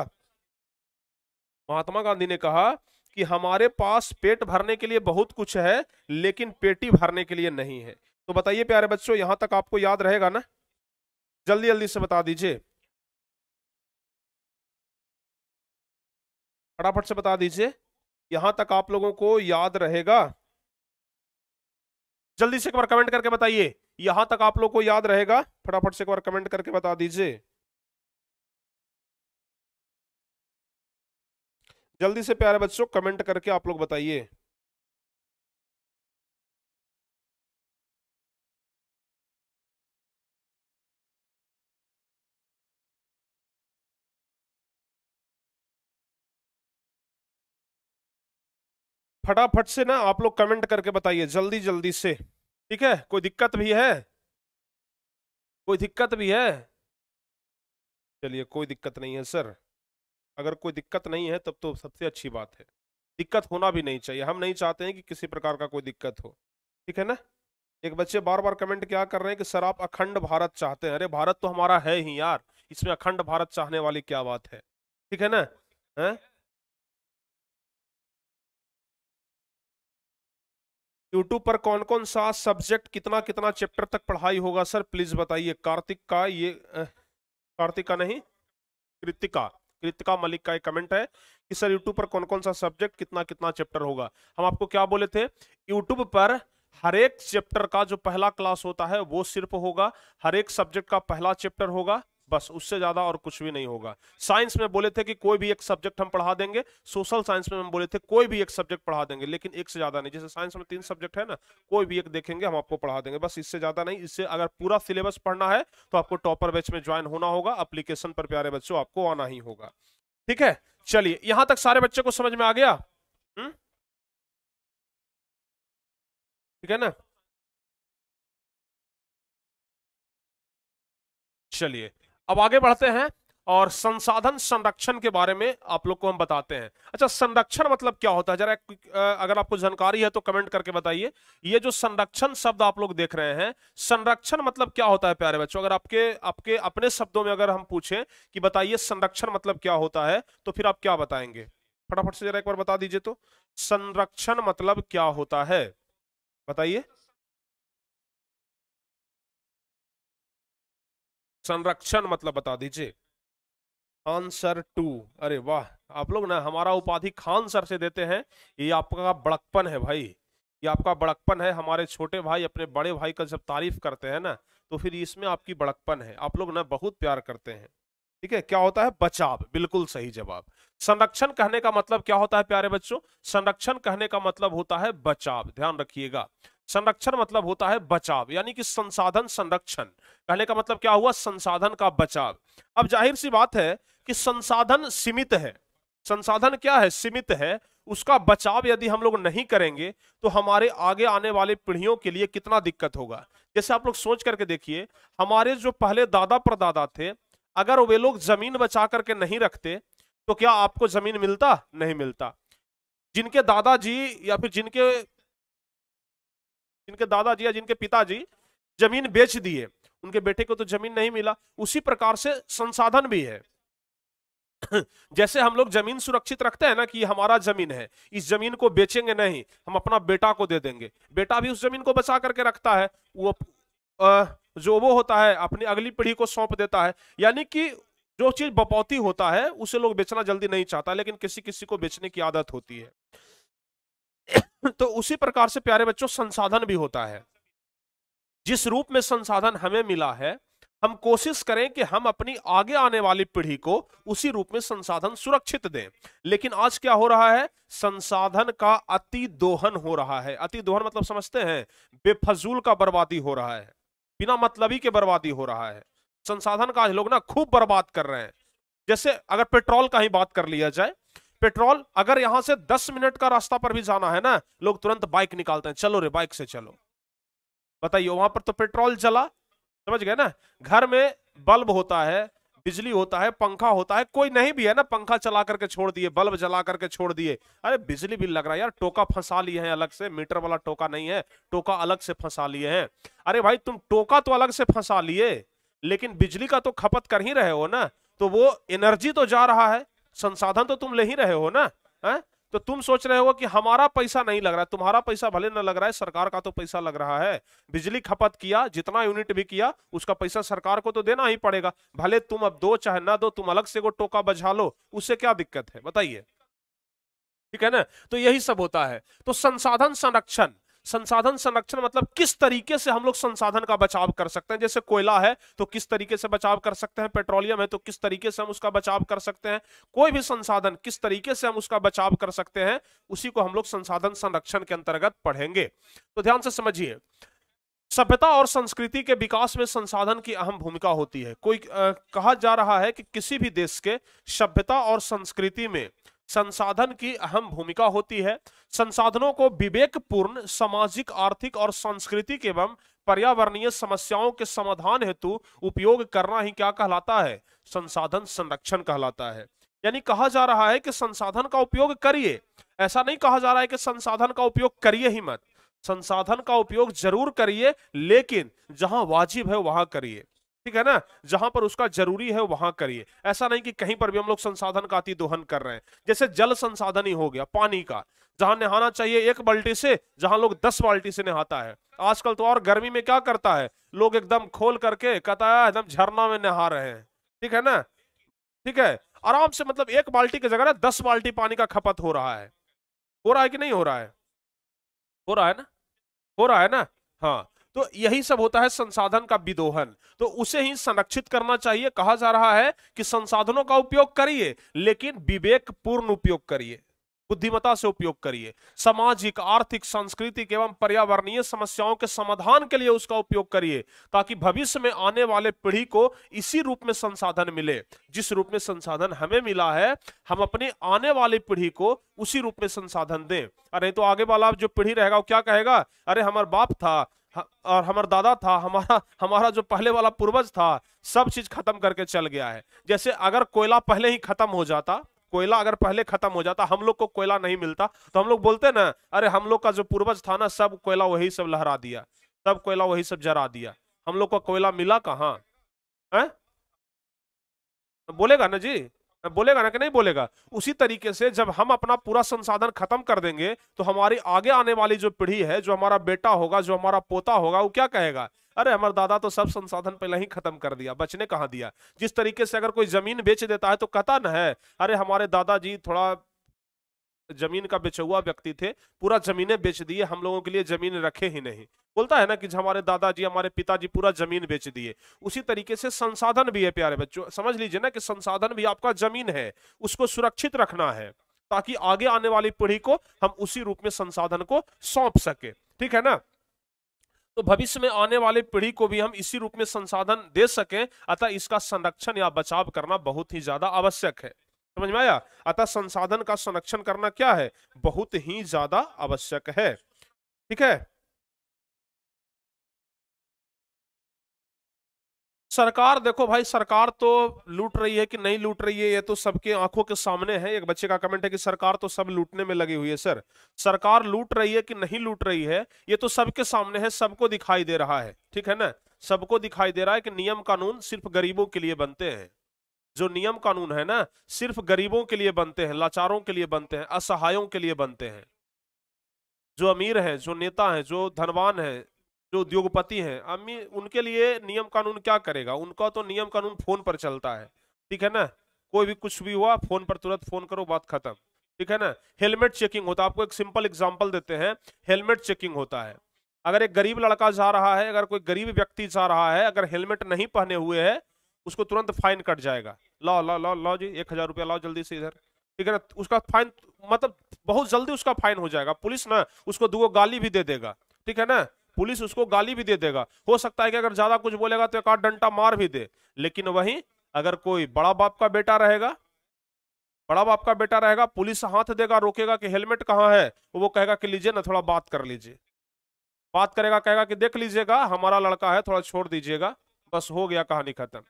महात्मा गांधी ने कहा कि हमारे पास पेट भरने के लिए बहुत कुछ है लेकिन पेटी भरने के लिए नहीं है। तो बताइए प्यारे बच्चों, यहां तक आपको याद रहेगा ना? जल्दी जल्दी से बता दीजिए, फटाफट से बता दीजिए, यहां तक आप लोगों को याद रहेगा? जल्दी से एक बार कमेंट करके बताइए, यहां तक आप लोग को याद रहेगा? फटाफट से एक बार कमेंट करके बता दीजिए, जल्दी से प्यारे बच्चों कमेंट करके आप लोग बताइए। फटाफट से ना आप लोग कमेंट करके बताइए, जल्दी जल्दी से। ठीक है, कोई दिक्कत भी है? कोई दिक्कत भी है? चलिए, कोई दिक्कत नहीं है सर। अगर कोई दिक्कत नहीं है तब तो सबसे अच्छी बात है, दिक्कत होना भी नहीं चाहिए, हम नहीं चाहते हैं कि किसी प्रकार का कोई दिक्कत हो। ठीक है ना? एक बच्चे बार बार कमेंट क्या कर रहे हैं कि सर आप अखंड भारत चाहते हैं। अरे भारत तो हमारा है ही यार, इसमें अखंड भारत चाहने वाली क्या बात है? ठीक है ना? है? यूट्यूब पर कौन कौन सा सब्जेक्ट कितना कितना चैप्टर तक पढ़ाई होगा सर, प्लीज बताइए। कार्तिक का ये कार्तिक का नहीं, कृतिका कृतिका मलिक का एक कमेंट है कि सर यूट्यूब पर कौन कौन सा सब्जेक्ट कितना कितना चैप्टर होगा। हम आपको क्या बोले थे, यूट्यूब पर हर एक चैप्टर का जो पहला क्लास होता है वो सिर्फ होगा, हर एक सब्जेक्ट का पहला चैप्टर होगा, बस, उससे ज्यादा और कुछ भी नहीं होगा। साइंस में बोले थे कि कोई भी एक सब्जेक्ट हम पढ़ा देंगे, सोशल साइंस में हम बोले थे कोई भी एक सब्जेक्ट पढ़ा देंगे, लेकिन एक से ज्यादा नहीं। जैसे साइंस में 3 सब्जेक्ट है ना, कोई भी एक देखेंगे हम आपको पढ़ा देंगे, बस, इससे ज्यादा नहीं। इससे अगर पूरा सिलेबस पढ़ना है तो आपको टॉपर बैच में ज्वाइन होना होगा, एप्लीकेशन पर प्यारे बच्चों आपको आना ही होगा। ठीक है, चलिए, यहां तक सारे बच्चों को समझ में आ गया? ठीक है ना। चलिए अब आगे बढ़ते हैं और संसाधन संरक्षण के बारे में आप लोग को हम बताते हैं। अच्छा, संरक्षण मतलब क्या होता है, जरा अगर आपको जानकारी है तो कमेंट करके बताइए। ये जो संरक्षण शब्द आप लोग देख रहे हैं, संरक्षण मतलब क्या होता है प्यारे बच्चों? अगर आपके आपके अपने शब्दों में अगर हम पूछें कि बताइए संरक्षण मतलब क्या होता है, तो फिर आप क्या बताएंगे? फटाफट से जरा एक बार बता दीजिए तो, संरक्षण मतलब क्या होता है, बताइए। संरक्षण मतलब बता दीजिए। खान सर 2, अरे वाह, आप लोग ना हमारा उपाधि खान सर से देते हैं, ये आपका बड़कपन है भाई, ये आपका बड़कपन है। हमारे छोटे भाई अपने बड़े भाई का जब तारीफ करते हैं ना, तो फिर इसमें आपकी बड़कपन है, आप लोग ना बहुत प्यार करते हैं। ठीक है, क्या होता है? बचाव, बिल्कुल सही जवाब। संरक्षण कहने का मतलब क्या होता है प्यारे बच्चों? संरक्षण कहने का मतलब होता है बचाव, ध्यान रखिएगा। संरक्षण मतलब होता है बचाव, यानी कि संसाधन संरक्षण कहने का मतलब क्या हुआ? संसाधन का बचाव। अब जाहिर सी बात है कि संसाधन सीमित है, संसाधन क्या है? सीमित है। उसका बचाव यदि हम लोग नहीं करेंगे तो हमारे आगे आने वाली पीढ़ियों के लिए कितना दिक्कत होगा। जैसे आप लोग सोच करके देखिए, हमारे जो पहले दादा परदादा थे, अगर वे लोग जमीन बचा करके नहीं रखते तो क्या आपको जमीन मिलता? नहीं मिलता। जिनके दादाजी या फिर जिनके जिनके दादाजी या जिनके पिताजी जमीन बेच दिए, उनके बेटे को तो जमीन नहीं मिला। उसी प्रकार से संसाधन भी है। जैसे हम लोग जमीन सुरक्षित रखते हैं ना कि हमारा जमीन है, इस जमीन को बेचेंगे नहीं, हम अपना बेटा को दे देंगे, बेटा भी उस जमीन को बचा करके रखता है, वो जो वो होता है अपनी अगली पीढ़ी को सौंप देता है। यानी कि जो चीज बपौती होता है उसे लोग बेचना जल्दी नहीं चाहता, लेकिन किसी किसी को बेचने की आदत होती है। तो उसी प्रकार से प्यारे बच्चों संसाधन भी होता है। जिस रूप में संसाधन हमें मिला है, हम कोशिश करें कि हम अपनी आगे आने वाली पीढ़ी को उसी रूप में संसाधन सुरक्षित दें। लेकिन आज क्या हो रहा है? संसाधन का अति दोहन हो रहा है। अति दोहन मतलब समझते हैं? बेफजूल का बर्बादी हो रहा है, बिना मतलबी के बर्बादी हो रहा है। संसाधन का आज लोग ना खूब बर्बाद कर रहे हैं। जैसे अगर पेट्रोल का ही बात कर लिया जाए, पेट्रोल अगर यहां से 10 मिनट का रास्ता पर भी जाना है ना, लोग तुरंत बाइक निकालते हैं, चलो रे बाइक से चलो। बताइए, वहां पर तो पेट्रोल चला, समझ गए ना। घर में बल्ब होता है, बिजली होता है, पंखा होता है, कोई नहीं भी है ना, पंखा चला करके छोड़ दिए, बल्ब जला करके छोड़ दिए, अरे बिजली बिल लग रहा है यार, टोका फंसा लिए हैं अलग से, मीटर वाला टोका नहीं है, टोका अलग से फंसा लिए हैं। अरे भाई तुम टोका तो अलग से फंसा लिए, लेकिन बिजली का तो खपत कर ही रहे हो ना, तो वो एनर्जी तो जा रहा है, संसाधन तो तुम ले ही रहे हो ना, है? तो तुम सोच रहे हो कि हमारा पैसा नहीं लग रहा है, तुम्हारा पैसा भले न लग रहा है, सरकार का तो पैसा लग रहा है। बिजली खपत किया, जितना यूनिट भी किया, उसका पैसा सरकार को तो देना ही पड़ेगा, भले तुम अब दो चाहे ना दो, तुम अलग से वो टोका बजा लो, उससे क्या दिक्कत है बताइए। ठीक है ना। तो यही सब होता है। तो संसाधन संरक्षण, संसाधन संरक्षण मतलब किस तरीके से हम लोग संसाधन का बचाव कर सकते हैं। जैसे कोयला है तो किस तरीके से बचाव कर सकते हैं, पेट्रोलियम है तो किस तरीके से हम उसका बचाव कर सकते हैं, कोई भी संसाधन किस तरीके से हम उसका बचाव कर सकते हैं, उसी को हम लोग संसाधन संरक्षण के अंतर्गत पढ़ेंगे। तो ध्यान से समझिए, सभ्यता और संस्कृति के विकास में संसाधन की अहम भूमिका होती है। कोई कहा जा रहा है कि किसी भी देश के सभ्यता और संस्कृति में संसाधन की अहम भूमिका होती है। संसाधनों को विवेकपूर्ण सामाजिक, आर्थिक और सांस्कृतिक एवं पर्यावरणीय समस्याओं के समाधान हेतु उपयोग करना ही क्या कहलाता है? संसाधन संरक्षण कहलाता है। यानी कहा जा रहा है कि संसाधन का उपयोग करिए, ऐसा नहीं कहा जा रहा है कि संसाधन का उपयोग करिए ही मत, संसाधन का उपयोग जरूर करिए, लेकिन जहां वाजिब है वहां करिए। ठीक है ना, जहां पर उसका जरूरी है वहां करिए, ऐसा नहीं कि कहीं पर भी हम लोग संसाधन का अति दोहन कर रहे हैं। जैसे जल संसाधन ही हो गया, पानी का, जहां नहाना चाहिए 1 बाल्टी से, जहां लोग 10 बाल्टी से नहाता है। आजकल तो और गर्मी में क्या करता है, लोग एकदम खोल करके कहता है एकदम झरना में नहा रहे हैं, ठीक है ना, ठीक है, आराम से, मतलब 1 बाल्टी की जगह 10 बाल्टी पानी का खपत हो रहा है कि नहीं हो रहा है, हो रहा है ना, हो रहा है ना। हाँ, तो यही सब होता है संसाधन का विदोहन, तो उसे ही संरक्षित करना चाहिए। कहा जा रहा है कि संसाधनों का उपयोग करिए, लेकिन विवेकपूर्ण उपयोग करिए, बुद्धिमता से उपयोग करिए, सामाजिक, आर्थिक, सांस्कृतिक एवं पर्यावरणीय समस्याओं के समाधान के लिए उसका उपयोग करिए, ताकि भविष्य में आने वाले पीढ़ी को इसी रूप में संसाधन मिले, जिस रूप में संसाधन हमें मिला है, हम अपनी आने वाली पीढ़ी को उसी रूप में संसाधन दें। अरे तो आगे वाला जो पीढ़ी रहेगा वो क्या कहेगा, अरे हमारा बाप था और हमारा दादा था, हमारा हमारा जो पहले वाला पूर्वज था, सब चीज खत्म करके चल गया है। जैसे अगर कोयला पहले ही खत्म हो जाता, कोयला अगर पहले खत्म हो जाता, हम लोग को कोयला नहीं मिलता, तो हम लोग बोलते ना, अरे हम लोग का जो पूर्वज था ना, सब कोयला वही सब लहरा दिया, सब कोयला वही सब जरा दिया, हम लोग को कोयला मिला कहाँ है? बोलेगा ना जी, बोलेगा ना कि नहीं बोलेगा। उसी तरीके से जब हम अपना पूरा संसाधन खत्म कर देंगे, तो हमारी आगे आने वाली जो पीढ़ी है, जो हमारा बेटा होगा, जो हमारा पोता होगा, वो क्या कहेगा, अरे हमारे दादा तो सब संसाधन पहले ही खत्म कर दिया, बचने कहाँ दिया। जिस तरीके से अगर कोई जमीन बेच देता है तो कहता ना है, अरे हमारे दादाजी थोड़ा जमीन का बेचुआ व्यक्ति थे, पूरा जमीनें बेच दिए, हम लोगों के लिए जमीन रखे ही नहीं। बोलता है ना कि हमारे दादाजी, हमारे पिताजी पूरा जमीन बेच दिए। उसी तरीके से संसाधन भी है प्यारे बच्चों, समझ लीजिए ना कि संसाधन भी आपका जमीन है, उसको सुरक्षित रखना है, ताकि आगे आने वाली पीढ़ी को हम उसी रूप में संसाधन को सौंप सके, ठीक है ना। तो भविष्य में आने वाली पीढ़ी को भी हम इसी रूप में संसाधन दे सकें, अतः इसका संरक्षण या बचाव करना बहुत ही ज्यादा आवश्यक है। समझ में आया? अतः संसाधन का संरक्षण करना क्या है, बहुत ही ज्यादा आवश्यक है, ठीक है। सरकार, देखो भाई, सरकार तो लूट रही है कि नहीं लूट रही है, ये तो सबके आंखों के सामने है। एक बच्चे का कमेंट है कि सरकार तो सब लूटने में लगी हुई है। सर, सरकार लूट रही है कि नहीं लूट रही है, ये तो सबके सामने है, सबको दिखाई दे रहा है, ठीक है ना। सबको दिखाई दे रहा है कि नियम कानून सिर्फ गरीबों के लिए बनते हैं। जो नियम कानून है ना, सिर्फ गरीबों के लिए बनते हैं, लाचारों के लिए बनते हैं, असहायों के लिए बनते हैं। जो अमीर हैं, जो नेता हैं, जो धनवान हैं, जो उद्योगपति हैं, अमीर, उनके लिए नियम कानून क्या करेगा, उनका तो नियम कानून फोन पर चलता है, ठीक है ना। कोई भी कुछ भी हुआ, फोन पर तुरंत फोन करो, बात खत्म, ठीक है ना। हेलमेट चेकिंग होता है, आपको एक सिंपल एग्जांपल देते हैं, हेलमेट चेकिंग होता है। अगर एक गरीब लड़का जा रहा है, अगर कोई गरीब व्यक्ति जा रहा है, अगर हेलमेट नहीं पहने हुए है, उसको तुरंत फाइन कट जाएगा। लाओ लाओ लाओ लाओ जी, 1000 रुपया लाओ जल्दी से इधर, ठीक है ना। उसका फाइन, मतलब बहुत जल्दी उसका फाइन हो जाएगा। पुलिस ना उसको 2 गाली भी दे देगा, ठीक है ना, पुलिस उसको गाली भी दे देगा। हो सकता है कि अगर ज्यादा कुछ बोलेगा तो एक आध डंडा मार भी दे। लेकिन वहीं अगर कोई बड़ा बाप का बेटा रहेगा, बड़ा बाप का बेटा रहेगा, पुलिस हाथ देगा, रोकेगा कि हेलमेट कहाँ है, वो कहेगा कि लीजिए ना, थोड़ा बात कर लीजिए। बात करेगा, कहेगा कि देख लीजिएगा हमारा लड़का है, थोड़ा छोड़ दीजिएगा, बस हो गया, कहानी खत्म।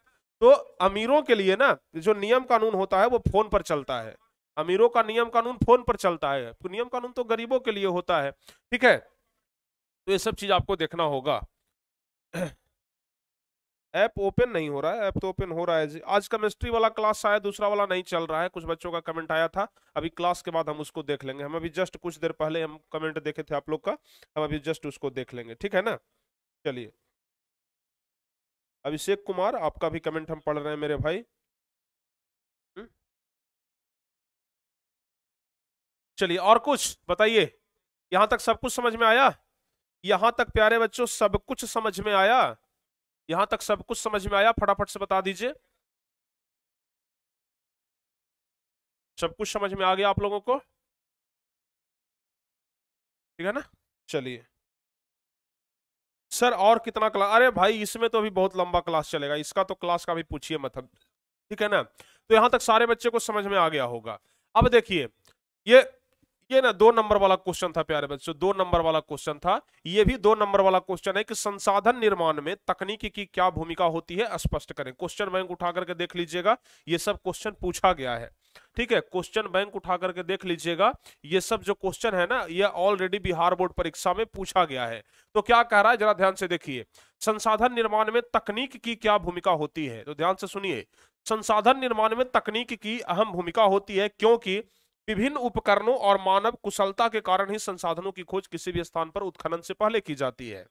तो अमीरों के लिए ना जो नियम कानून होता है वो फोन पर चलता है। अमीरों का नियम कानून फोन पर चलता है, तो नियम कानून तो गरीबों के लिए होता है, ठीक है। तो ये सब चीज आपको देखना होगा। ऐप ओपन नहीं हो रहा है, ऐप तो ओपन हो रहा है जी। आज केमिस्ट्री वाला क्लास शायद दूसरा वाला नहीं चल रहा है, कुछ बच्चों का कमेंट आया था, अभी क्लास के बाद हम उसको देख लेंगे। हम अभी जस्ट कुछ देर पहले हम कमेंट देखे थे आप लोग का, हम अभी जस्ट उसको देख लेंगे, ठीक है ना। चलिए, अभिषेक कुमार, आपका भी कमेंट हम पढ़ रहे हैं मेरे भाई। चलिए, और कुछ बताइए, यहां तक सब कुछ समझ में आया? यहां तक प्यारे बच्चों सब कुछ समझ में आया? यहां तक सब कुछ समझ में आया? फटाफट से बता दीजिए। सब कुछ समझ में आ गया आप लोगों को? ठीक है ना। चलिए सर, और कितना क्लास? अरे भाई, इसमें तो अभी बहुत लंबा क्लास चलेगा, इसका तो क्लास का भी पूछिए मत हम, ठीक है ना। तो यहां तक सारे बच्चे को समझ में आ गया होगा। अब देखिए, ये ये ना 2 नंबर वाला क्वेश्चन था प्यारे बच्चों, 2 नंबर वाला क्वेश्चन था। ये भी 2 नंबर वाला क्वेश्चन है कि संसाधन निर्माण में तकनीकी की क्या भूमिका होती है, स्पष्ट करें। क्वेश्चन बैंक उठा करके देख लीजिएगा, ये सब क्वेश्चन पूछा गया है। ठीक है, क्वेश्चन बैंक उठा करके देख लीजिएगा, ये सब जो क्वेश्चन है ना, ये ऑलरेडी बिहार बोर्ड परीक्षा में पूछा गया है। तो क्या कह रहा है, जरा ध्यान से देखिए, संसाधन निर्माण में तकनीक की क्या भूमिका होती है। तो ध्यान से सुनिए, संसाधन निर्माण में तकनीक की अहम भूमिका होती है, क्योंकि विभिन्न उपकरणों और मानव कुशलता के कारण ही संसाधनों की खोज किसी भी स्थान पर उत्खनन से पहले की जाती है।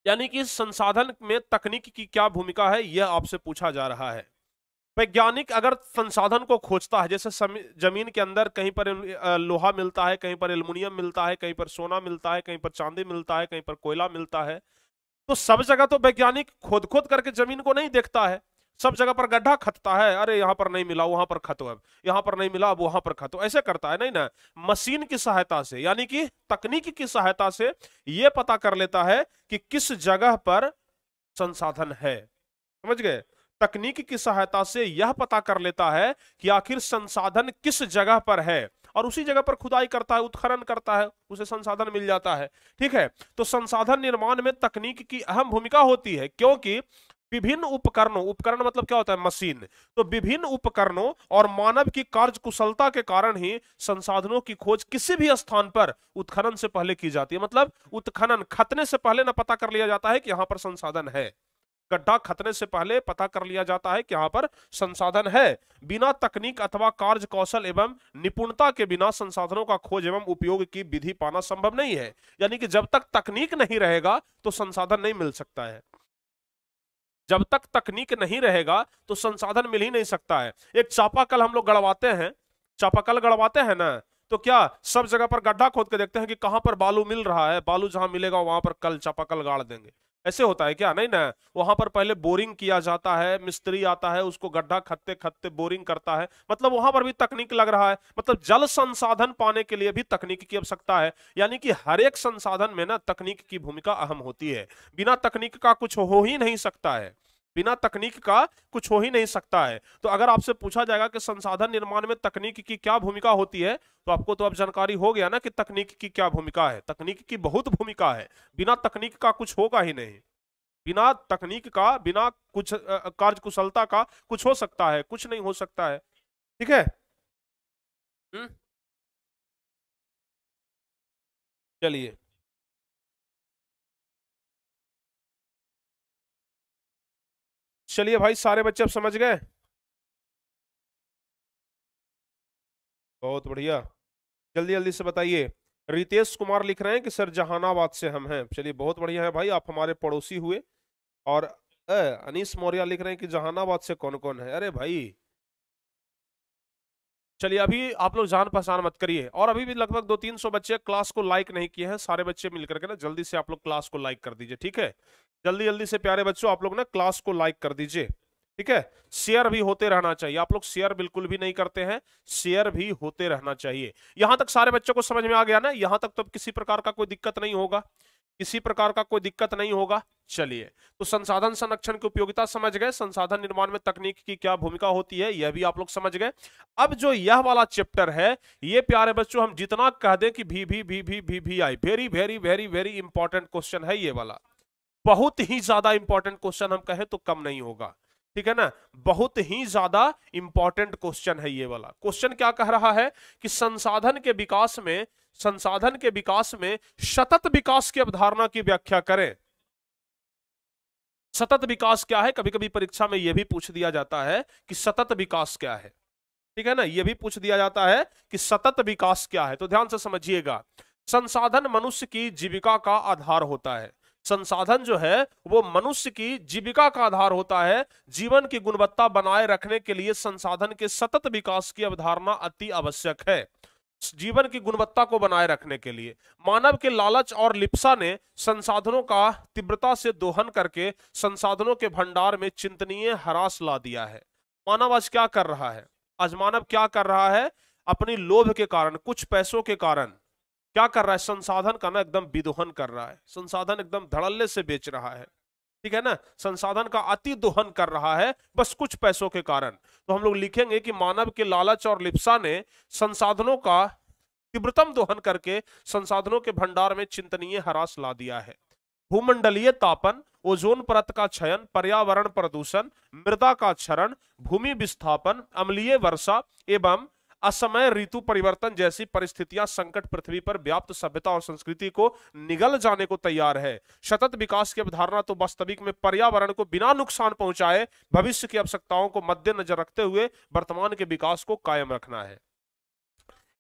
यानी कि संसाधन में तकनीक की क्या भूमिका है, यह आपसे पूछा जा रहा है। वैज्ञानिक अगर संसाधन को खोजता है, जैसे जमीन के अंदर कहीं पर लोहा मिलता है, कहीं पर एल्युमिनियम मिलता है, कहीं पर सोना मिलता है, कहीं पर चांदी मिलता है, कहीं पर कोयला मिलता है, तो सब जगह तो वैज्ञानिक खोद खोद करके जमीन को नहीं देखता है, सब जगह पर गड्ढा खतता है, अरे यहां पर नहीं मिला वहां पर खतो, अब यहां पर नहीं मिला अब वहां पर खतो, ऐसे करता है नहीं ना। मशीन की सहायता से, यानी कि तकनीक की सहायता से यह पता कर लेता है कि किस जगह पर संसाधन है। समझ गए, तकनीक की सहायता से यह पता कर लेता है कि आखिर संसाधन किस जगह पर है, और उसी जगह पर खुदाई करता है, उत्खनन करता है, उसे संसाधन मिल जाता है। ठीक है, तो संसाधन निर्माण में तकनीक की अहम भूमिका होती है, क्योंकि विभिन्न उपकरणों, उपकरण मतलब क्या होता है, मशीन, तो विभिन्न उपकरणों और मानव की कार्य कुशलता के कारण ही संसाधनों की खोज किसी भी स्थान पर उत्खनन से पहले की जाती है। मतलब उत्खनन खतने से पहले ना पता कर लिया जाता है कि यहां पर संसाधन है, गड्ढा खतने से पहले पता कर लिया जाता है कि यहां पर संसाधन है। बिना तकनीक अथवा कार्य कौशल एवं निपुणता के बिना संसाधनों का खोज एवं उपयोग की विधि पाना संभव नहीं है। यानी कि जब तक तकनीक नहीं रहेगा तो संसाधन नहीं मिल सकता है, जब तक तकनीक नहीं रहेगा तो संसाधन मिल ही नहीं सकता है। एक चापाकल हम लोग गड़वाते हैं, चापाकल गड़वाते हैं ना, तो क्या सब जगह पर गड्ढा खोद के देखते हैं कि कहां पर बालू मिल रहा है, बालू जहां मिलेगा वहां पर कल चापाकल गाड़ देंगे, ऐसे होता है क्या, नहीं ना। वहां पर पहले बोरिंग किया जाता है, मिस्त्री आता है, उसको गड्ढा खत्ते खत्ते बोरिंग करता है, मतलब वहां पर भी तकनीक लग रहा है। मतलब जल संसाधन पाने के लिए भी तकनीक की आवश्यकता है। यानी कि हर एक संसाधन में ना तकनीक की भूमिका अहम होती है। बिना तकनीक का कुछ हो ही नहीं सकता है, बिना तकनीक का कुछ हो ही नहीं सकता है। तो अगर आपसे पूछा जाएगा कि संसाधन निर्माण में तकनीक की क्या भूमिका होती है, तो आपको तो अब जानकारी हो गया ना कि तकनीक की क्या भूमिका है। तकनीक की बहुत भूमिका है, बिना तकनीक का कुछ होगा ही नहीं। बिना तकनीक का, बिना कुछ कार्य कुशलता का कुछ हो सकता है, कुछ नहीं हो सकता है। ठीक है, चलिए, चलिए भाई, सारे बच्चे अब समझ गए, बहुत बढ़िया। जल्दी जल्दी से बताइए। रितेश कुमार लिख रहे हैं कि सर जहानाबाद से हम हैं। चलिए बहुत बढ़िया है भाई, आप हमारे पड़ोसी हुए। और अनीस मौर्य लिख रहे हैं कि जहानाबाद से कौन कौन है। अरे भाई, चलिए अभी आप लोग जान पहचान मत करिए। और अभी भी लगभग 200-300 बच्चे क्लास को लाइक नहीं किए हैं। सारे बच्चे मिलकर के ना जल्दी से आप लोग क्लास को लाइक कर दीजिए, ठीक है। जल्दी जल्दी से प्यारे बच्चों आप लोग ना क्लास को लाइक कर दीजिए, ठीक है। शेयर भी होते रहना चाहिए, आप लोग शेयर बिल्कुल भी नहीं करते हैं, शेयर भी होते रहना चाहिए। यहां तक सारे बच्चों को समझ में आ गया ना, यहां तक तो किसी प्रकार का कोई दिक्कत नहीं होगा, किसी प्रकार का कोई दिक्कत नहीं होगा। चलिए, तो संसाधन संरक्षण की उपयोगिता समझ गए, संसाधन निर्माण में तकनीक की क्या भूमिका होती है यह भी आप लोग समझ गए। अब जो यह वाला चैप्टर है, ये प्यारे बच्चों हम जितना कह दें कि भी आई, very very very very important question है ये वाला, बहुत ही ज्यादा इंपॉर्टेंट क्वेश्चन, हम कहें तो कम नहीं होगा, ठीक है ना। बहुत ही ज्यादा इंपॉर्टेंट क्वेश्चन है ये वाला। क्वेश्चन क्या कह रहा है कि संसाधन के विकास में, संसाधन के विकास में सतत विकास की अवधारणा की व्याख्या करें। सतत विकास क्या है, कभी कभी परीक्षा में यह भी पूछ दिया जाता है कि सतत विकास क्या है, ठीक है ना, यह भी पूछ दिया जाता है कि सतत विकास क्या है। तो ध्यान से समझिएगा, संसाधन मनुष्य की जीविका का आधार होता है। संसाधन जो है वो मनुष्य की जीविका का आधार होता है। जीवन की गुणवत्ता बनाए रखने के लिए संसाधन के सतत विकास की अवधारणा अति आवश्यक है। जीवन की गुणवत्ता को बनाए रखने के लिए मानव के लालच और लिप्सा ने संसाधनों का तीव्रता से दोहन करके संसाधनों के भंडार में चिंतनीय ह्रास ला दिया है। मानव आज क्या कर रहा है, आज मानव क्या कर रहा है, अपनी लोभ के कारण, कुछ पैसों के कारण क्या कर रहा है, संसाधन का ना एकदम विदोहन कर रहा है, संसाधन एकदम धड़ल्ले से बेच रहा है, ठीक है ना, संसाधन का अति दोहन कर रहा है बस कुछ पैसों के कारण। तो हम लोग लिखेंगे कि मानव के लालच और लिप्सा ने संसाधनों का तीव्रतम दोहन करके संसाधनों के भंडार में चिंतनीय ह्रास ला दिया है। भूमंडलीय तापन, ओजोन परत का क्षयन, पर्यावरण प्रदूषण, मृदा का क्षरण, भूमि विस्थापन, अम्लीय वर्षा एवं असमय ऋतु परिवर्तन जैसी परिस्थितियां संकट पृथ्वी पर व्याप्त सभ्यता और संस्कृति को निगल जाने को तैयार है। सतत विकास की अवधारणा तो वास्तविक में पर्यावरण को बिना नुकसान पहुंचाए भविष्य की आवश्यकताओं को मद्देनजर रखते हुए वर्तमान के विकास को कायम रखना है।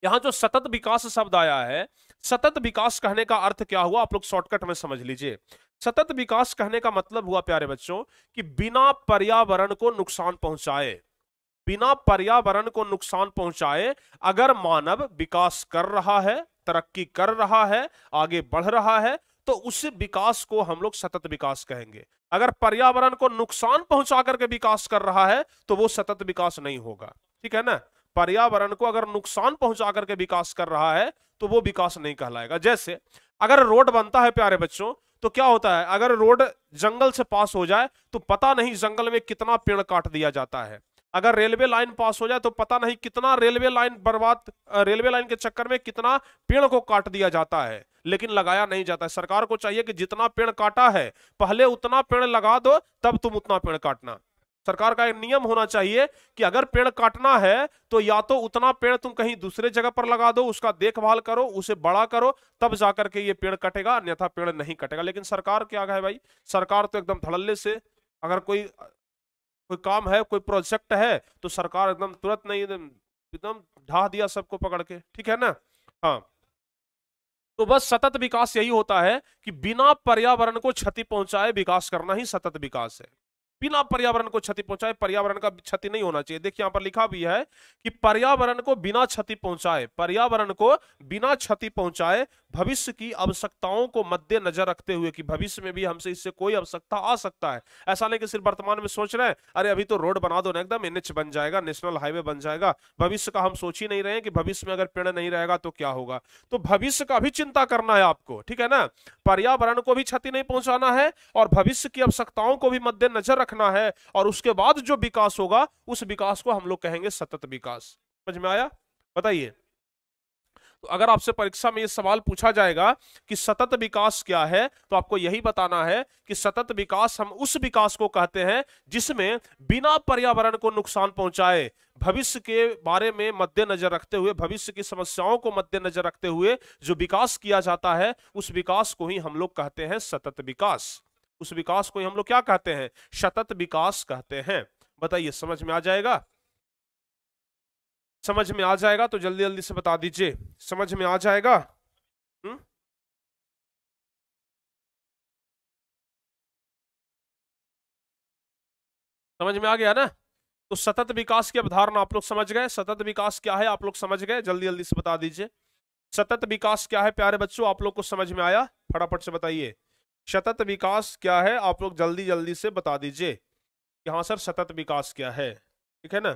यहां जो सतत विकास शब्द आया है, सतत विकास कहने का अर्थ क्या हुआ आप लोग शॉर्टकट में समझ लीजिए। सतत विकास कहने का मतलब हुआ प्यारे बच्चों कि बिना पर्यावरण को नुकसान पहुंचाए, बिना पर्यावरण को नुकसान पहुंचाए अगर मानव विकास कर रहा है, तरक्की कर रहा है, आगे बढ़ रहा है, तो उस विकास को हम लोग सतत विकास कहेंगे। अगर पर्यावरण को नुकसान पहुंचा करके विकास कर रहा है तो वो सतत विकास नहीं होगा, ठीक है ना। पर्यावरण को अगर नुकसान पहुंचा करके विकास कर रहा है तो वो विकास नहीं कहलाएगा। जैसे अगर रोड बनता है प्यारे बच्चों तो क्या होता है, अगर रोड जंगल से पास हो जाए तो पता नहीं जंगल में कितना पेड़ काट दिया जाता है। अगर रेलवे लाइन पास हो जाए तो पता नहीं कितना रेलवे लाइन बर्बाद, रेलवे लाइन के चक्कर में कितना पेड़ को काट दिया जाता है, लेकिन लगाया नहीं जाता है। सरकार को चाहिए कि जितना पेड़ काटा है पहले उतना पेड़ लगा दो, तब तुम उतना पेड़ काटना। सरकार का एक नियम होना चाहिए कि अगर पेड़ काटना है तो या तो उतना पेड़ तुम कहीं दूसरे जगह पर लगा दो, उसका देखभाल करो, उसे बड़ा करो, तब जाकर के ये पेड़ कटेगा, अन्यथा पेड़ नहीं कटेगा। लेकिन सरकार क्या है भाई, सरकार तो एकदम धड़ल्ले से अगर कोई काम है, कोई प्रोजेक्ट है तो सरकार एकदम तुरंत नहीं, एकदम ढा दिया सबको पकड़ के, ठीक है ना। हाँ, तो बस सतत विकास यही होता है कि बिना पर्यावरण को क्षति पहुंचाए विकास करना ही सतत विकास है। बिना पर्यावरण को क्षति पहुंचाए, पर्यावरण का क्षति नहीं होना चाहिए। देखिए यहां पर लिखा भी है कि पर्यावरण को बिना क्षति पहुंचाए, पर्यावरण को बिना क्षति पहुंचाए भविष्य की आवश्यकताओं को मद्देनजर रखते हुए कि भविष्य में भी हमसे इससे कोई आवश्यकता आ सकता है। ऐसा नहीं कि सिर्फ वर्तमान में सोच रहे हैं अरे अभी तो रोड बना दो ना, एकदम एनएच बन जाएगा, नेशनल हाईवे बन जाएगा, भविष्य का हम सोच ही नहीं रहे हैं कि भविष्य में अगर पेड़ नहीं रहेगा तो क्या होगा। तो भविष्य का भी चिंता करना है आपको, ठीक है ना। पर्यावरण को भी क्षति नहीं पहुंचाना है और भविष्य की आवश्यकताओं को भी मद्देनजर रखना है, और उसके बाद जो विकास होगा उस विकास को हम लोग कहेंगे सतत विकास। समझ में आया? बताइए। तो अगर आपसे परीक्षा में ये सवाल पूछा जाएगा कि सतत विकास क्या है, तो आपको यही बताना है कि सतत विकास हम उस विकास को कहते हैं जिसमें बिना पर्यावरण को नुकसान पहुंचाए, भविष्य के बारे में मद्देनजर रखते हुए, भविष्य की समस्याओं को मद्देनजर रखते हुए जो विकास किया जाता है उस विकास को ही हम लोग कहते हैं सतत विकास। उस विकास को ही हम लोग क्या कहते हैं? सतत विकास कहते हैं। बताइए, समझ में आ जाएगा? समझ में आ जाएगा तो जल्दी जल्दी से बता दीजिए, समझ में आ जाएगा? समझ में आ गया ना? तो सतत विकास की अवधारणा आप लोग समझ गए। सतत विकास क्या है आप लोग समझ गए, जल्दी जल्दी से बता दीजिए। सतत विकास क्या है प्यारे बच्चों, आप लोग को समझ में आया? फटाफट से बताइए, सतत विकास क्या है आप लोग जल्दी जल्दी से बता दीजिए कि हाँ सर सतत विकास क्या है, ठीक है ना।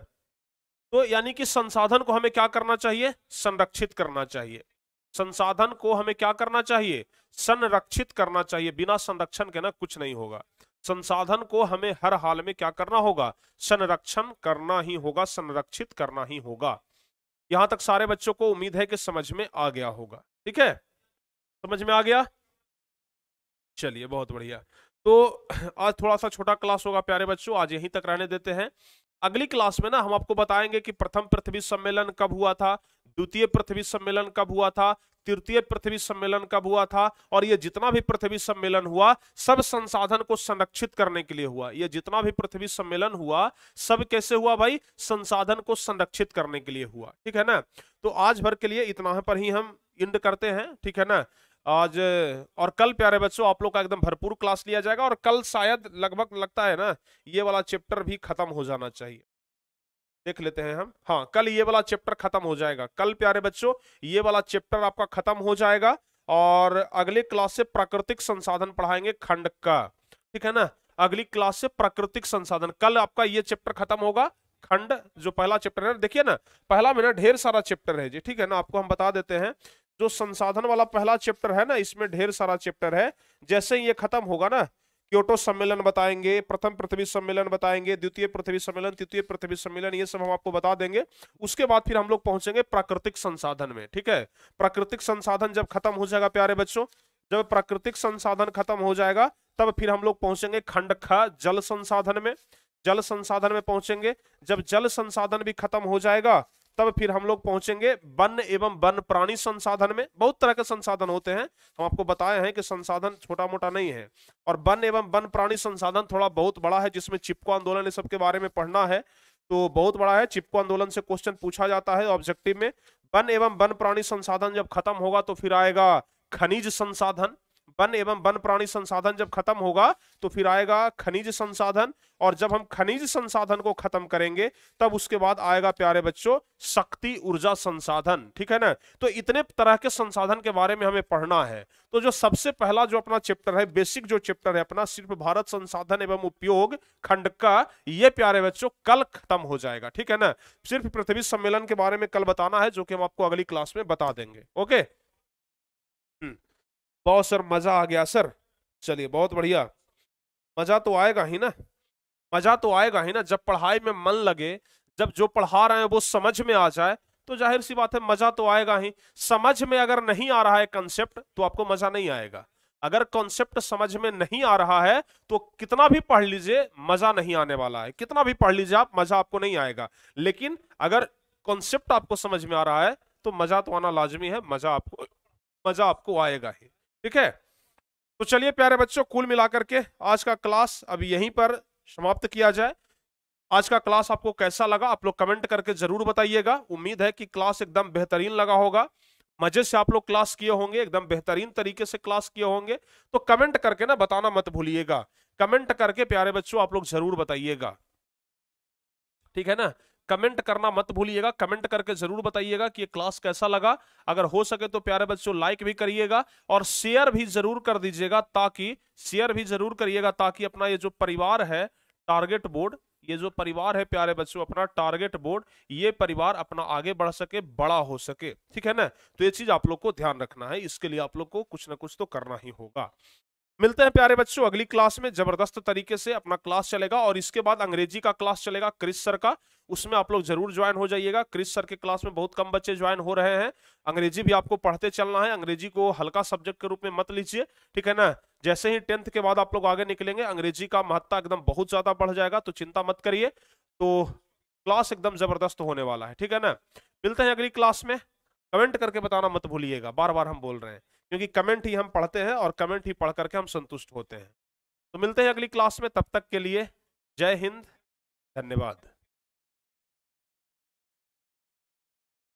तो यानी कि संसाधन को हमें क्या करना चाहिए? संरक्षित करना चाहिए। संसाधन को हमें क्या करना चाहिए? संरक्षित करना चाहिए। बिना संरक्षण के ना कुछ नहीं होगा। संसाधन को हमें हर हाल में क्या करना होगा? संरक्षण करना ही होगा, संरक्षित करना ही होगा। यहां तक सारे बच्चों को उम्मीद है कि समझ में आ गया होगा, ठीक है? समझ में आ गया? चलिए बहुत बढ़िया। तो आज थोड़ा सा छोटा क्लास होगा प्यारे बच्चों, आज यहीं तक रहने देते हैं। अगली क्लास में ना हम आपको बताएंगे कि प्रथम पृथ्वी सम्मेलन कब हुआ था, द्वितीय पृथ्वी सम्मेलन कब हुआ था, तृतीय पृथ्वी सम्मेलन कब हुआ था, और ये जितना भी पृथ्वी सम्मेलन हुआ सब संसाधन को संरक्षित करने के लिए हुआ। ये जितना भी पृथ्वी सम्मेलन हुआ सब कैसे हुआ भाई? संसाधन को संरक्षित करने के लिए हुआ, ठीक है ना। तो आज भर के लिए इतना पर ही हम एंड करते हैं, ठीक है ना। आज और कल प्यारे बच्चों आप लोग का एकदम भरपूर क्लास लिया जाएगा, और कल शायद लगभग लगता है ना ये वाला चैप्टर भी खत्म हो जाना चाहिए। देख लेते हैं हम, हाँ कल ये वाला चैप्टर खत्म हो जाएगा। कल प्यारे बच्चों ये वाला चैप्टर आपका खत्म हो जाएगा, और अगले क्लास से प्राकृतिक संसाधन पढ़ाएंगे खंड का, ठीक है ना। अगली क्लास से प्राकृतिक संसाधन, कल आपका ये चैप्टर खत्म होगा। खंड जो पहला चैप्टर है, देखिए ना पहला में ना ढेर सारा चैप्टर है जी, ठीक है ना। आपको हम बता देते हैं जो संसाधन वाला पहला चैप्टर है ना, इसमें ढेर सारा चैप्टर है। जैसे ही ये खत्म होगा ना, क्योटो सम्मेलन बताएंगे, प्रथम पृथ्वी सम्मेलन बताएंगे, द्वितीय पृथ्वी सम्मेलन, तृतीय पृथ्वी सम्मेलन, ये सब हम आपको बता देंगे। उसके बाद फिर हम लोग पहुंचेंगे प्राकृतिक संसाधन में, ठीक है। प्राकृतिक संसाधन जब खत्म हो जाएगा प्यारे बच्चों, जब प्राकृतिक संसाधन खत्म हो जाएगा तब फिर हम लोग पहुंचेंगे खंड ख जल संसाधन में, जल संसाधन में पहुंचेंगे। जब जल संसाधन भी खत्म हो जाएगा तब फिर हम लोग पहुंचेंगे वन एवं वन प्राणी संसाधन में। बहुत तरह के संसाधन होते हैं, हम आपको बताए हैं कि संसाधन छोटा मोटा नहीं है, और वन एवं वन प्राणी संसाधन थोड़ा बहुत बड़ा है, जिसमें चिपको आंदोलन, इस सब के बारे में पढ़ना है तो बहुत बड़ा है। चिपको आंदोलन से क्वेश्चन पूछा जाता है ऑब्जेक्टिव में। वन एवं वन प्राणी संसाधन जब खत्म होगा तो फिर आएगा खनिज संसाधन। वन एवं वन प्राणी संसाधन जब खत्म होगा तो फिर आएगा खनिज संसाधन, और जब हम खनिज संसाधन को खत्म करेंगे तब उसके बाद आएगा प्यारे बच्चों शक्ति ऊर्जा संसाधन। ठीक है ना। तो इतने तरह के संसाधन के बारे में हमें पढ़ना है। तो जो सबसे पहला जो अपना चैप्टर है, बेसिक जो चैप्टर है अपना, सिर्फ भारत संसाधन एवं उपयोग खंड का, ये प्यारे बच्चों कल खत्म हो जाएगा। ठीक है ना। सिर्फ पृथ्वी सम्मेलन के बारे में कल बताना है, जो कि हम आपको अगली क्लास में बता देंगे। ओके, बहुत सर मजा आ गया सर। चलिए बहुत बढ़िया। मजा तो आएगा ही ना, मजा तो आएगा ही ना, जब पढ़ाई में मन लगे, जब जो पढ़ा रहे हैं वो समझ में आ जाए तो जाहिर सी बात है मजा तो आएगा ही। समझ में अगर नहीं आ रहा है कंसेप्ट तो आपको मजा नहीं आएगा। अगर कॉन्सेप्ट समझ में नहीं आ रहा है तो कितना भी पढ़ लीजिए मजा नहीं आने वाला है, कितना भी पढ़ लीजिए आप, मजा आपको नहीं आएगा। लेकिन अगर कॉन्सेप्ट आपको समझ में आ रहा है तो मजा तो आना लाजमी है, मजा आपको आएगा ही। ठीक है। तो चलिए प्यारे बच्चों, कुल मिलाकर के आज का क्लास अब यहीं पर समाप्त किया जाए। आज का क्लास आपको कैसा लगा आप लोग कमेंट करके जरूर बताइएगा। उम्मीद है कि क्लास एकदम बेहतरीन लगा होगा, मजे से आप लोग क्लास किए होंगे, एकदम बेहतरीन तरीके से क्लास किए होंगे। तो कमेंट करके ना बताना मत भूलिएगा, कमेंट करके प्यारे बच्चों आप लोग जरूर बताइएगा। ठीक है ना। कमेंट करना मत भूलिएगा, कमेंट करके जरूर बताइएगा कि ये क्लास कैसा लगा। अगर हो सके तो प्यारे बच्चों लाइक भी करिएगा और शेयर भी जरूर कर दीजिएगा, ताकि शेयर भी जरूर करिएगा ताकि अपना ये जो परिवार है टारगेट बोर्ड, ये जो परिवार है प्यारे बच्चों अपना टारगेट बोर्ड, ये परिवार अपना आगे बढ़ सके, बड़ा हो सके। ठीक है ना। तो ये चीज आप लोग को ध्यान रखना है, इसके लिए आप लोग को कुछ ना कुछ तो करना ही होगा। मिलते हैं प्यारे बच्चों अगली क्लास में। जबरदस्त तरीके से अपना क्लास चलेगा और इसके बाद अंग्रेजी का क्लास चलेगा क्रिस सर का, उसमें आप लोग जरूर ज्वाइन हो जाइएगा। क्रिस सर के क्लास में बहुत कम बच्चे ज्वाइन हो रहे हैं। अंग्रेजी भी आपको पढ़ते चलना है, अंग्रेजी को हल्का सब्जेक्ट के रूप में मत लीजिए। ठीक है ना। जैसे ही 10th के बाद आप लोग आगे निकलेंगे अंग्रेजी का महत्ता एकदम बहुत ज्यादा बढ़ जाएगा, तो चिंता मत करिए। तो क्लास एकदम जबरदस्त होने वाला है। ठीक है ना। मिलते हैं अगली क्लास में। कमेंट करके बताना मत भूलिएगा, बार बार हम बोल रहे हैं, क्योंकि कमेंट ही हम पढ़ते हैं और कमेंट ही पढ़ करके हम संतुष्ट होते हैं। तो मिलते हैं अगली क्लास में, तब तक के लिए जय हिंद, धन्यवाद।